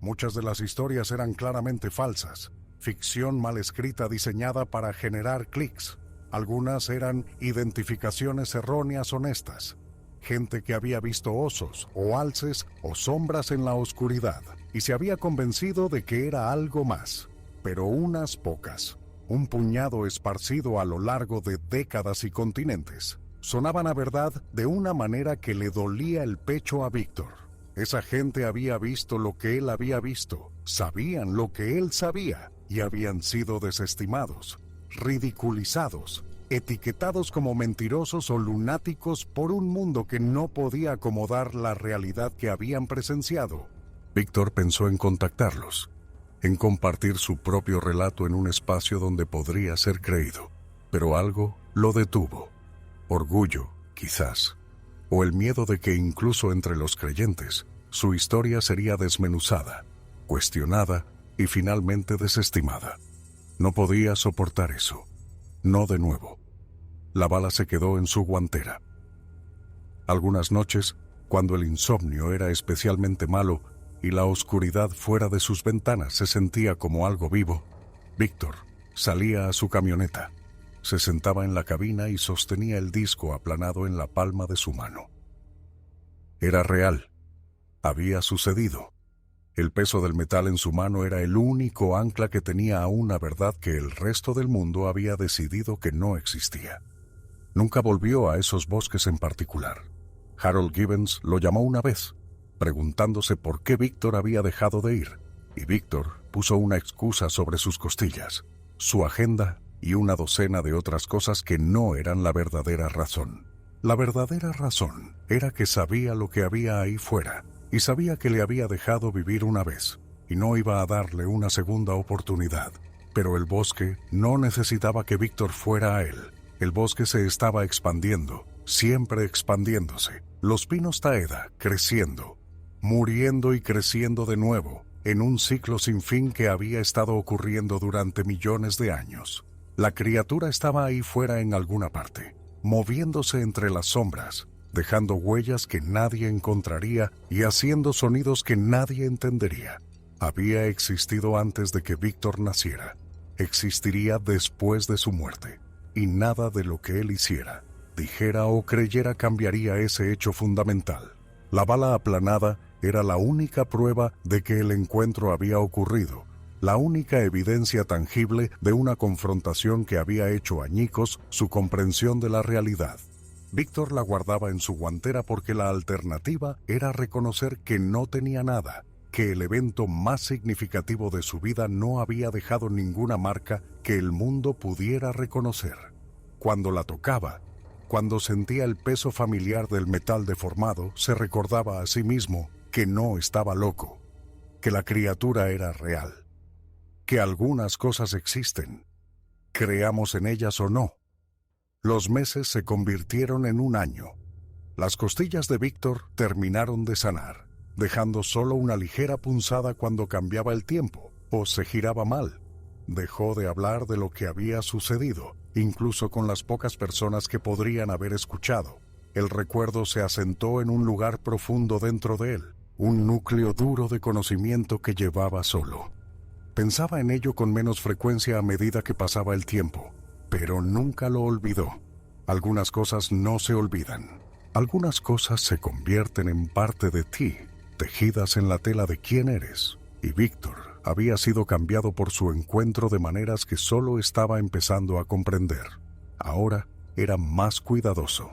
Muchas de las historias eran claramente falsas, ficción mal escrita diseñada para generar clics. Algunas eran identificaciones erróneas honestas. Gente que había visto osos o alces o sombras en la oscuridad y se había convencido de que era algo más, pero unas pocas, un puñado esparcido a lo largo de décadas y continentes, sonaban a verdad de una manera que le dolía el pecho a Víctor. Esa gente había visto lo que él había visto, sabían lo que él sabía y habían sido desestimados, ridiculizados, etiquetados como mentirosos o lunáticos por un mundo que no podía acomodar la realidad que habían presenciado. Víctor pensó en contactarlos, en compartir su propio relato en un espacio donde podría ser creído, pero algo lo detuvo. Orgullo, quizás, o el miedo de que incluso entre los creyentes, su historia sería desmenuzada, cuestionada y finalmente desestimada. No podía soportar eso, no de nuevo. La bala se quedó en su guantera. Algunas noches, cuando el insomnio era especialmente malo y la oscuridad fuera de sus ventanas se sentía como algo vivo, Víctor salía a su camioneta, se sentaba en la cabina y sostenía el disco aplanado en la palma de su mano. Era real. Había sucedido. El peso del metal en su mano era el único ancla que tenía a una verdad que el resto del mundo había decidido que no existía. Nunca volvió a esos bosques en particular. Harold Gibbons lo llamó una vez, preguntándose por qué Víctor había dejado de ir, y Víctor puso una excusa sobre sus costillas, su agenda y una docena de otras cosas que no eran la verdadera razón. La verdadera razón era que sabía lo que había ahí fuera, y sabía que le había dejado vivir una vez, y no iba a darle una segunda oportunidad. Pero el bosque no necesitaba que Víctor fuera a él. El bosque se estaba expandiendo, siempre expandiéndose. Los pinos Taeda creciendo, muriendo y creciendo de nuevo, en un ciclo sin fin que había estado ocurriendo durante millones de años. La criatura estaba ahí fuera en alguna parte, moviéndose entre las sombras, dejando huellas que nadie encontraría y haciendo sonidos que nadie entendería. Había existido antes de que Víctor naciera, existiría después de su muerte. Y nada de lo que él hiciera, dijera o creyera cambiaría ese hecho fundamental. La bala aplanada era la única prueba de que el encuentro había ocurrido, la única evidencia tangible de una confrontación que había hecho añicos su comprensión de la realidad. Víctor la guardaba en su guantera porque la alternativa era reconocer que no tenía nada, que el evento más significativo de su vida no había dejado ninguna marca que el mundo pudiera reconocer. Cuando la tocaba, cuando sentía el peso familiar del metal deformado, se recordaba a sí mismo que no estaba loco, que la criatura era real, que algunas cosas existen, creamos en ellas o no. Los meses se convirtieron en un año. Las costillas de Víctor terminaron de sanar, dejando solo una ligera punzada cuando cambiaba el tiempo o se giraba mal. Dejó de hablar de lo que había sucedido, incluso con las pocas personas que podrían haber escuchado. El recuerdo se asentó en un lugar profundo dentro de él, un núcleo duro de conocimiento que llevaba solo. Pensaba en ello con menos frecuencia a medida que pasaba el tiempo, pero nunca lo olvidó. Algunas cosas no se olvidan. Algunas cosas se convierten en parte de ti, tejidas en la tela de quién eres. Y Víctor había sido cambiado por su encuentro de maneras que solo estaba empezando a comprender. Ahora era más cuidadoso,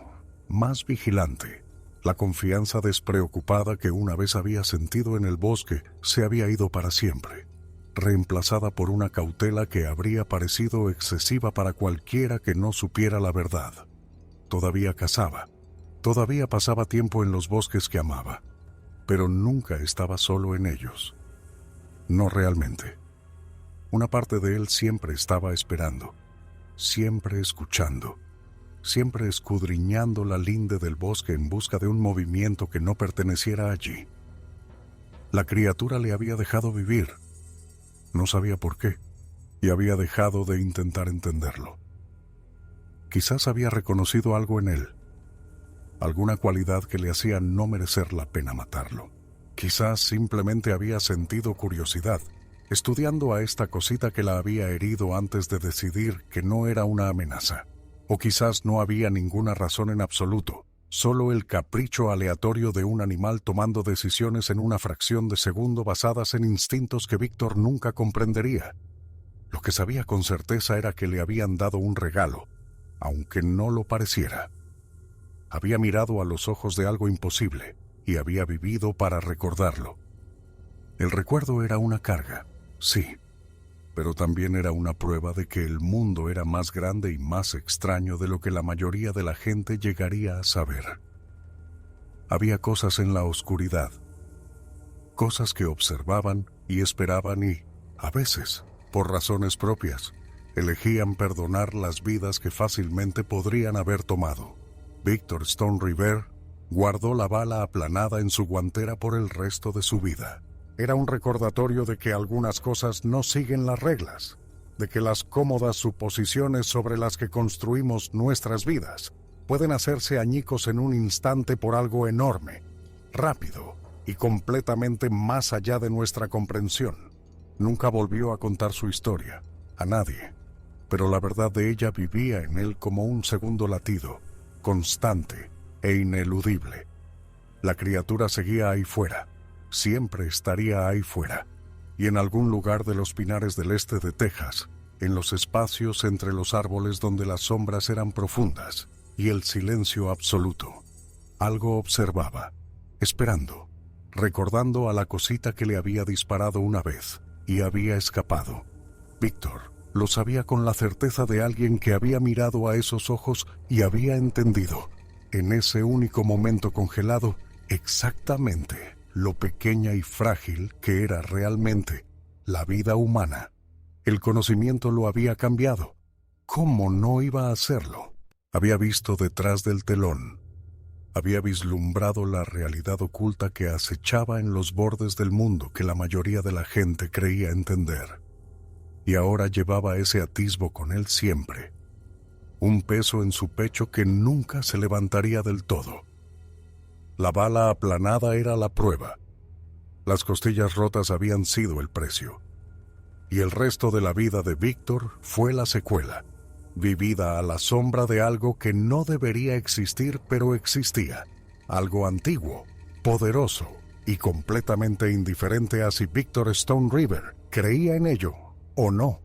más vigilante. La confianza despreocupada que una vez había sentido en el bosque se había ido para siempre, reemplazada por una cautela que habría parecido excesiva para cualquiera que no supiera la verdad. Todavía cazaba, todavía pasaba tiempo en los bosques que amaba, pero nunca estaba solo en ellos. No realmente. Una parte de él siempre estaba esperando, siempre escuchando, siempre escudriñando la linde del bosque en busca de un movimiento que no perteneciera allí. La criatura le había dejado vivir. No sabía por qué, y había dejado de intentar entenderlo. Quizás había reconocido algo en él, alguna cualidad que le hacía no merecer la pena matarlo. Quizás simplemente había sentido curiosidad, estudiando a esta cosita que la había herido antes de decidir que no era una amenaza. O quizás no había ninguna razón en absoluto, solo el capricho aleatorio de un animal tomando decisiones en una fracción de segundo basadas en instintos que Víctor nunca comprendería. Lo que sabía con certeza era que le habían dado un regalo, aunque no lo pareciera. Había mirado a los ojos de algo imposible y había vivido para recordarlo. El recuerdo era una carga, sí, pero también era una prueba de que el mundo era más grande y más extraño de lo que la mayoría de la gente llegaría a saber. Había cosas en la oscuridad, cosas que observaban y esperaban y, a veces, por razones propias, elegían perdonar las vidas que fácilmente podrían haber tomado. Víctor Stone River guardó la bala aplanada en su guantera por el resto de su vida. Era un recordatorio de que algunas cosas no siguen las reglas, de que las cómodas suposiciones sobre las que construimos nuestras vidas pueden hacerse añicos en un instante por algo enorme, rápido y completamente más allá de nuestra comprensión. Nunca volvió a contar su historia, a nadie, pero la verdad de ella vivía en él como un segundo latido, constante e ineludible. La criatura seguía ahí fuera, siempre estaría ahí fuera, y en algún lugar de los pinares del este de Texas, en los espacios entre los árboles donde las sombras eran profundas y el silencio absoluto. Algo observaba, esperando, recordando a la cosita que le había disparado una vez y había escapado. Víctor lo sabía con la certeza de alguien que había mirado a esos ojos y había entendido, en ese único momento congelado, exactamente lo pequeña y frágil que era realmente la vida humana. El conocimiento lo había cambiado. ¿Cómo no iba a hacerlo? Había visto detrás del telón. Había vislumbrado la realidad oculta que acechaba en los bordes del mundo que la mayoría de la gente creía entender. Y ahora llevaba ese atisbo con él siempre. Un peso en su pecho que nunca se levantaría del todo. La bala aplanada era la prueba. Las costillas rotas habían sido el precio. Y el resto de la vida de Víctor fue la secuela, vivida a la sombra de algo que no debería existir pero existía. Algo antiguo, poderoso y completamente indiferente a si Víctor Stone River ¿Creía en ello o no?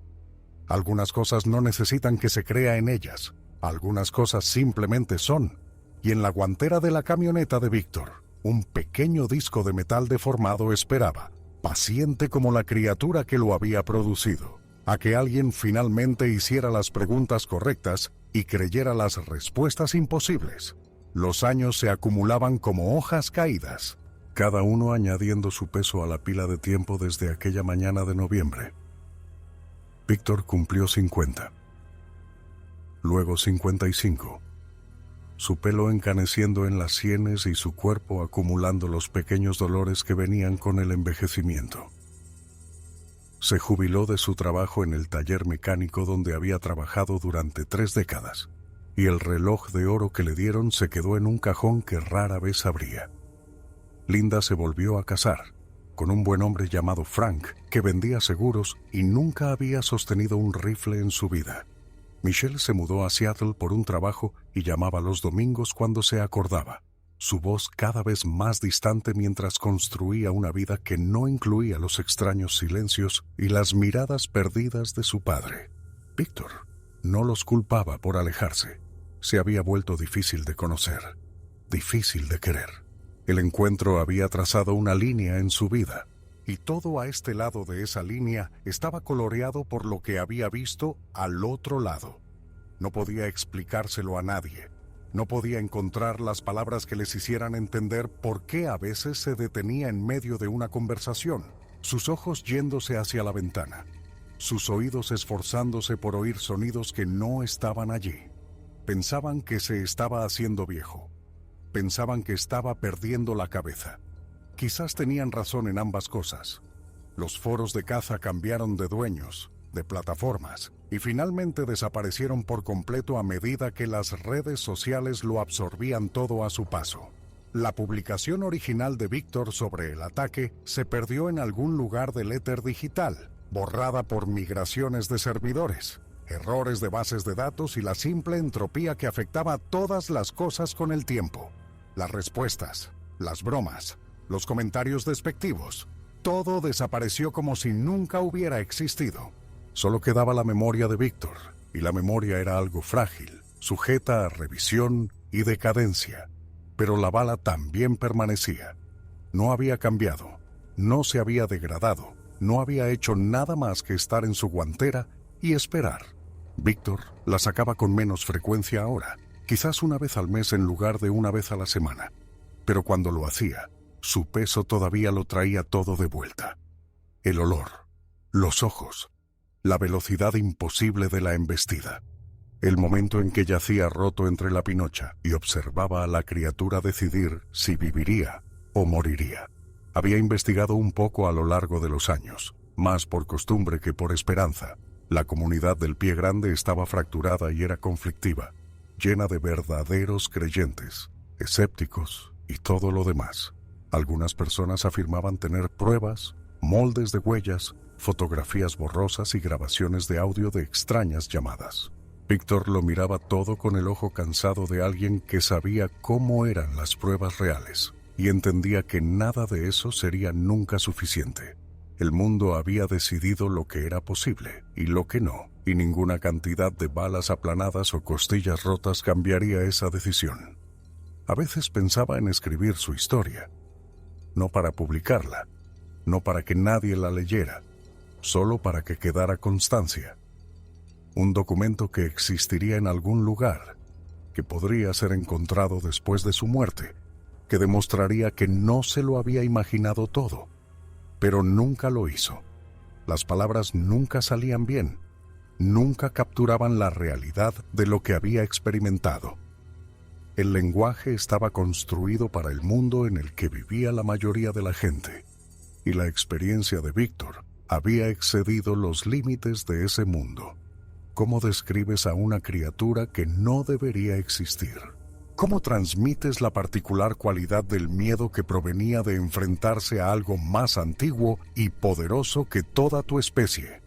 Algunas cosas no necesitan que se crea en ellas. Algunas cosas simplemente son. Y en la guantera de la camioneta de Víctor, un pequeño disco de metal deformado esperaba, paciente como la criatura que lo había producido, a que alguien finalmente hiciera las preguntas correctas y creyera las respuestas imposibles. Los años se acumulaban como hojas caídas, cada uno añadiendo su peso a la pila de tiempo desde aquella mañana de noviembre. Víctor cumplió 50, luego 55, su pelo encaneciendo en las sienes y su cuerpo acumulando los pequeños dolores que venían con el envejecimiento. Se jubiló de su trabajo en el taller mecánico donde había trabajado durante 3 décadas, y el reloj de oro que le dieron se quedó en un cajón que rara vez abría. Linda se volvió a casar con un buen hombre llamado Frank, que vendía seguros y nunca había sostenido un rifle en su vida. Michelle se mudó a Seattle por un trabajo y llamaba los domingos cuando se acordaba, su voz cada vez más distante mientras construía una vida que no incluía los extraños silencios y las miradas perdidas de su padre. Víctor no los culpaba por alejarse. Se había vuelto difícil de conocer, difícil de querer. El encuentro había trazado una línea en su vida, y todo a este lado de esa línea estaba coloreado por lo que había visto al otro lado. No podía explicárselo a nadie. No podía encontrar las palabras que les hicieran entender por qué a veces se detenía en medio de una conversación, sus ojos yéndose hacia la ventana, sus oídos esforzándose por oír sonidos que no estaban allí. Pensaban que se estaba haciendo viejo. Pensaban que estaba perdiendo la cabeza. Quizás tenían razón en ambas cosas. Los foros de caza cambiaron de dueños, de plataformas, y finalmente desaparecieron por completo a medida que las redes sociales lo absorbían todo a su paso. La publicación original de Víctor sobre el ataque se perdió en algún lugar del éter digital, borrada por migraciones de servidores, errores de bases de datos y la simple entropía que afectaba a todas las cosas con el tiempo. Las respuestas, las bromas, los comentarios despectivos, todo desapareció como si nunca hubiera existido. Solo quedaba la memoria de Víctor, y la memoria era algo frágil, sujeta a revisión y decadencia. Pero la bala también permanecía. No había cambiado, no se había degradado, no había hecho nada más que estar en su guantera y esperar. Víctor la sacaba con menos frecuencia ahora, quizás una vez al mes en lugar de una vez a la semana. Pero cuando lo hacía, su peso todavía lo traía todo de vuelta. El olor, los ojos, la velocidad imposible de la embestida. El momento en que yacía roto entre la pinocha y observaba a la criatura decidir si viviría o moriría. Había investigado un poco a lo largo de los años, más por costumbre que por esperanza. La comunidad del Pie Grande estaba fracturada y era conflictiva, llena de verdaderos creyentes, escépticos y todo lo demás. Algunas personas afirmaban tener pruebas, moldes de huellas, fotografías borrosas y grabaciones de audio de extrañas llamadas. Víctor lo miraba todo con el ojo cansado de alguien que sabía cómo eran las pruebas reales y entendía que nada de eso sería nunca suficiente. El mundo había decidido lo que era posible y lo que no, y ninguna cantidad de balas aplanadas o costillas rotas cambiaría esa decisión. A veces pensaba en escribir su historia, no para publicarla, no para que nadie la leyera, solo para que quedara constancia. Un documento que existiría en algún lugar, que podría ser encontrado después de su muerte, que demostraría que no se lo había imaginado todo, pero nunca lo hizo. Las palabras nunca salían bien, nunca capturaban la realidad de lo que había experimentado. El lenguaje estaba construido para el mundo en el que vivía la mayoría de la gente, y la experiencia de Víctor había excedido los límites de ese mundo. ¿Cómo describes a una criatura que no debería existir? ¿Cómo transmites la particular cualidad del miedo que provenía de enfrentarse a algo más antiguo y poderoso que toda tu especie?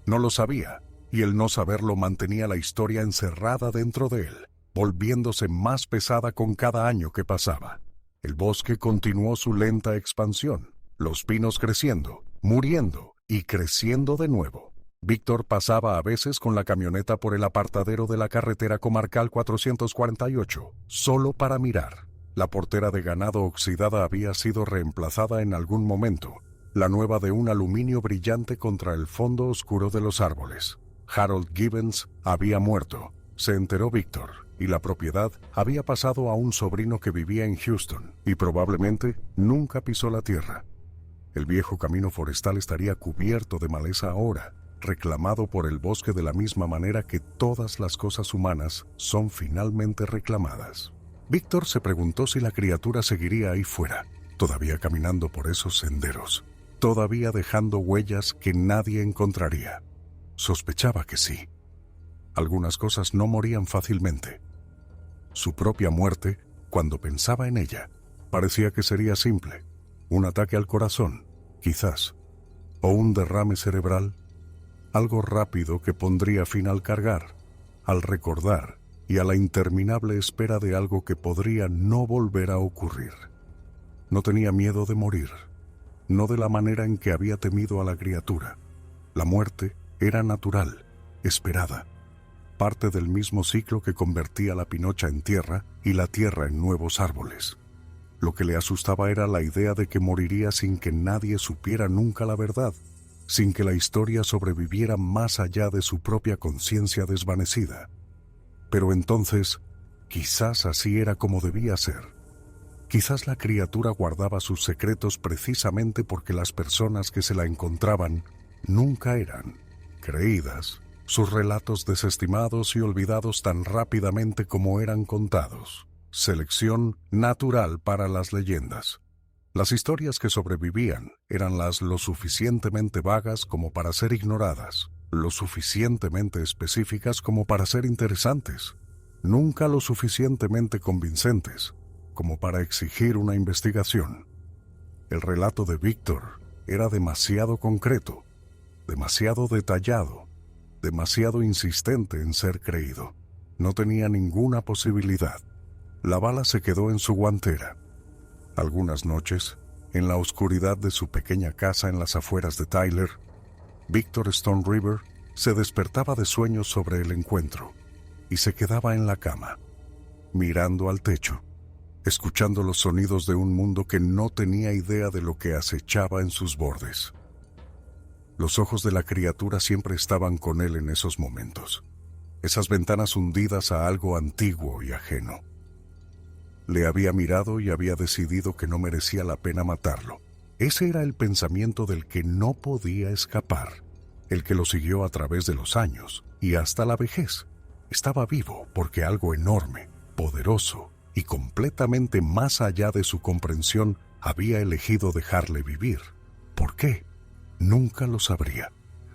No lo sabía, y el no saberlo mantenía la historia encerrada dentro de él, volviéndose más pesada con cada año que pasaba. El bosque continuó su lenta expansión, los pinos creciendo, muriendo y creciendo de nuevo. Víctor pasaba a veces con la camioneta por el apartadero de la carretera comarcal 448, solo para mirar. La portera de ganado oxidada había sido reemplazada en algún momento, la nueva de un aluminio brillante contra el fondo oscuro de los árboles. Harold Gibbons había muerto, se enteró Víctor, y la propiedad había pasado a un sobrino que vivía en Houston y probablemente nunca pisó la tierra. El viejo camino forestal estaría cubierto de maleza ahora, reclamado por el bosque de la misma manera que todas las cosas humanas son finalmente reclamadas. Víctor se preguntó si la criatura seguiría ahí fuera, todavía caminando por esos senderos, todavía dejando huellas que nadie encontraría. Sospechaba que sí. Algunas cosas no morían fácilmente. Su propia muerte, cuando pensaba en ella, parecía que sería simple. Un ataque al corazón, quizás, o un derrame cerebral, algo rápido que pondría fin al cargar, al recordar y a la interminable espera de algo que podría no volver a ocurrir. No tenía miedo de morir, no de la manera en que había temido a la criatura. La muerte era natural, esperada, parte del mismo ciclo que convertía la pinocha en tierra y la tierra en nuevos árboles. Lo que le asustaba era la idea de que moriría sin que nadie supiera nunca la verdad, sin que la historia sobreviviera más allá de su propia conciencia desvanecida. Pero entonces, quizás así era como debía ser. Quizás la criatura guardaba sus secretos precisamente porque las personas que se la encontraban nunca eran creídas, sus relatos desestimados y olvidados tan rápidamente como eran contados. Selección natural para las leyendas. Las historias que sobrevivían eran las lo suficientemente vagas como para ser ignoradas, lo suficientemente específicas como para ser interesantes, nunca lo suficientemente convincentes como para exigir una investigación. El relato de Víctor era demasiado concreto, demasiado detallado, demasiado insistente en ser creído. No tenía ninguna posibilidad. La bala se quedó en su guantera. Algunas noches, en la oscuridad de su pequeña casa en las afueras de Tyler, Víctor Stone River se despertaba de sueños sobre el encuentro y se quedaba en la cama, mirando al techo, escuchando los sonidos de un mundo que no tenía idea de lo que acechaba en sus bordes. Los ojos de la criatura siempre estaban con él en esos momentos, esas ventanas hundidas a algo antiguo y ajeno. Le había mirado y había decidido que no merecía la pena matarlo. Ese era el pensamiento del que no podía escapar, el que lo siguió a través de los años y hasta la vejez. Estaba vivo porque algo enorme, poderoso y completamente más allá de su comprensión había elegido dejarle vivir. ¿Por qué? Nunca lo sabría.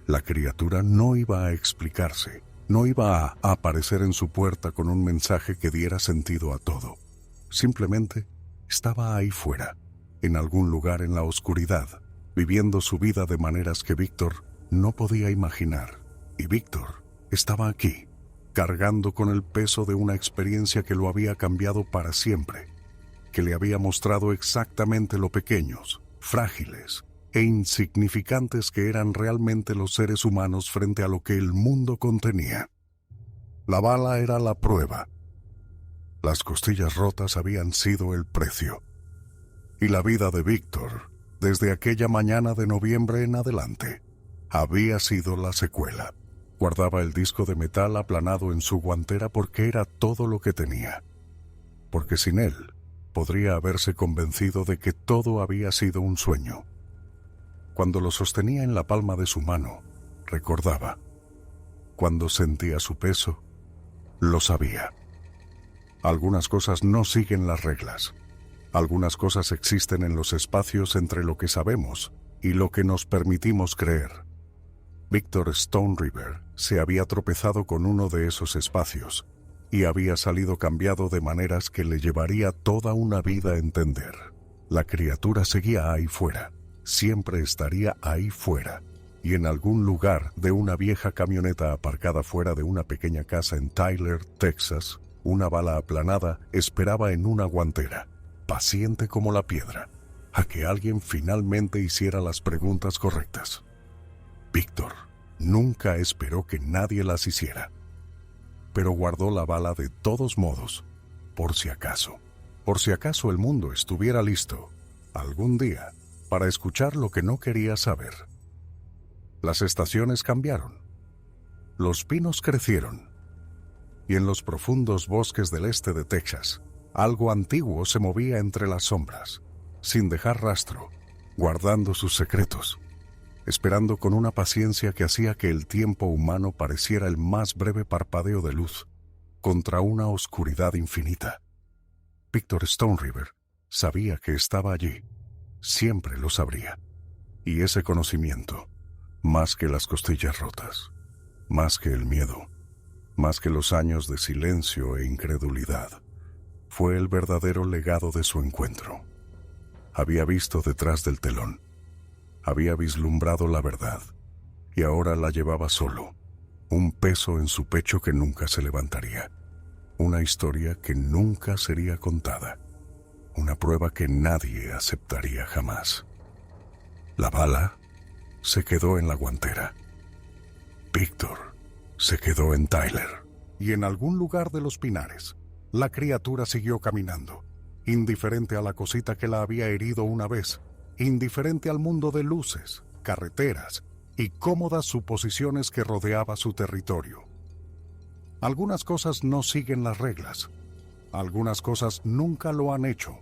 La criatura no iba a explicarse, no iba a aparecer en su puerta con un mensaje que diera sentido a todo. Simplemente estaba ahí fuera, en algún lugar en la oscuridad, viviendo su vida de maneras que Víctor no podía imaginar. Y Víctor estaba aquí, cargando con el peso de una experiencia que lo había cambiado para siempre, que le había mostrado exactamente lo pequeños, frágiles e insignificantes que eran realmente los seres humanos frente a lo que el mundo contenía. La bala era la prueba. Las costillas rotas habían sido el precio. Y la vida de Víctor, desde aquella mañana de noviembre en adelante, había sido la secuela. Guardaba el disco de metal aplanado en su guantera porque era todo lo que tenía. Porque sin él, podría haberse convencido de que todo había sido un sueño. Cuando lo sostenía en la palma de su mano, recordaba. Cuando sentía su peso, lo sabía. Algunas cosas no siguen las reglas. Algunas cosas existen en los espacios entre lo que sabemos y lo que nos permitimos creer. Víctor Stone River se había tropezado con uno de esos espacios y había salido cambiado de maneras que le llevaría toda una vida a entender. La criatura seguía ahí fuera, siempre estaría ahí fuera, y en algún lugar de una vieja camioneta aparcada fuera de una pequeña casa en Tyler, Texas, una bala aplanada esperaba en una guantera, paciente como la piedra, a que alguien finalmente hiciera las preguntas correctas. Víctor nunca esperó que nadie las hiciera, pero guardó la bala de todos modos, por si acaso el mundo estuviera listo, algún día, para escuchar lo que no quería saber. Las estaciones cambiaron, los pinos crecieron, y en los profundos bosques del este de Texas, algo antiguo se movía entre las sombras, sin dejar rastro, guardando sus secretos, esperando con una paciencia que hacía que el tiempo humano pareciera el más breve parpadeo de luz contra una oscuridad infinita. Víctor Stoneriver sabía que estaba allí, siempre lo sabría, y ese conocimiento, más que las costillas rotas, más que el miedo, más que los años de silencio e incredulidad, fue el verdadero legado de su encuentro. Había visto detrás del telón, había vislumbrado la verdad, y ahora la llevaba solo, un peso en su pecho que nunca se levantaría, una historia que nunca sería contada, una prueba que nadie aceptaría jamás. La bala se quedó en la guantera. Víctor se quedó en Tyler. Y en algún lugar de los pinares, la criatura siguió caminando, indiferente a la cosita que la había herido una vez, indiferente al mundo de luces, carreteras y cómodas suposiciones que rodeaba su territorio. Algunas cosas no siguen las reglas, algunas cosas nunca lo han hecho,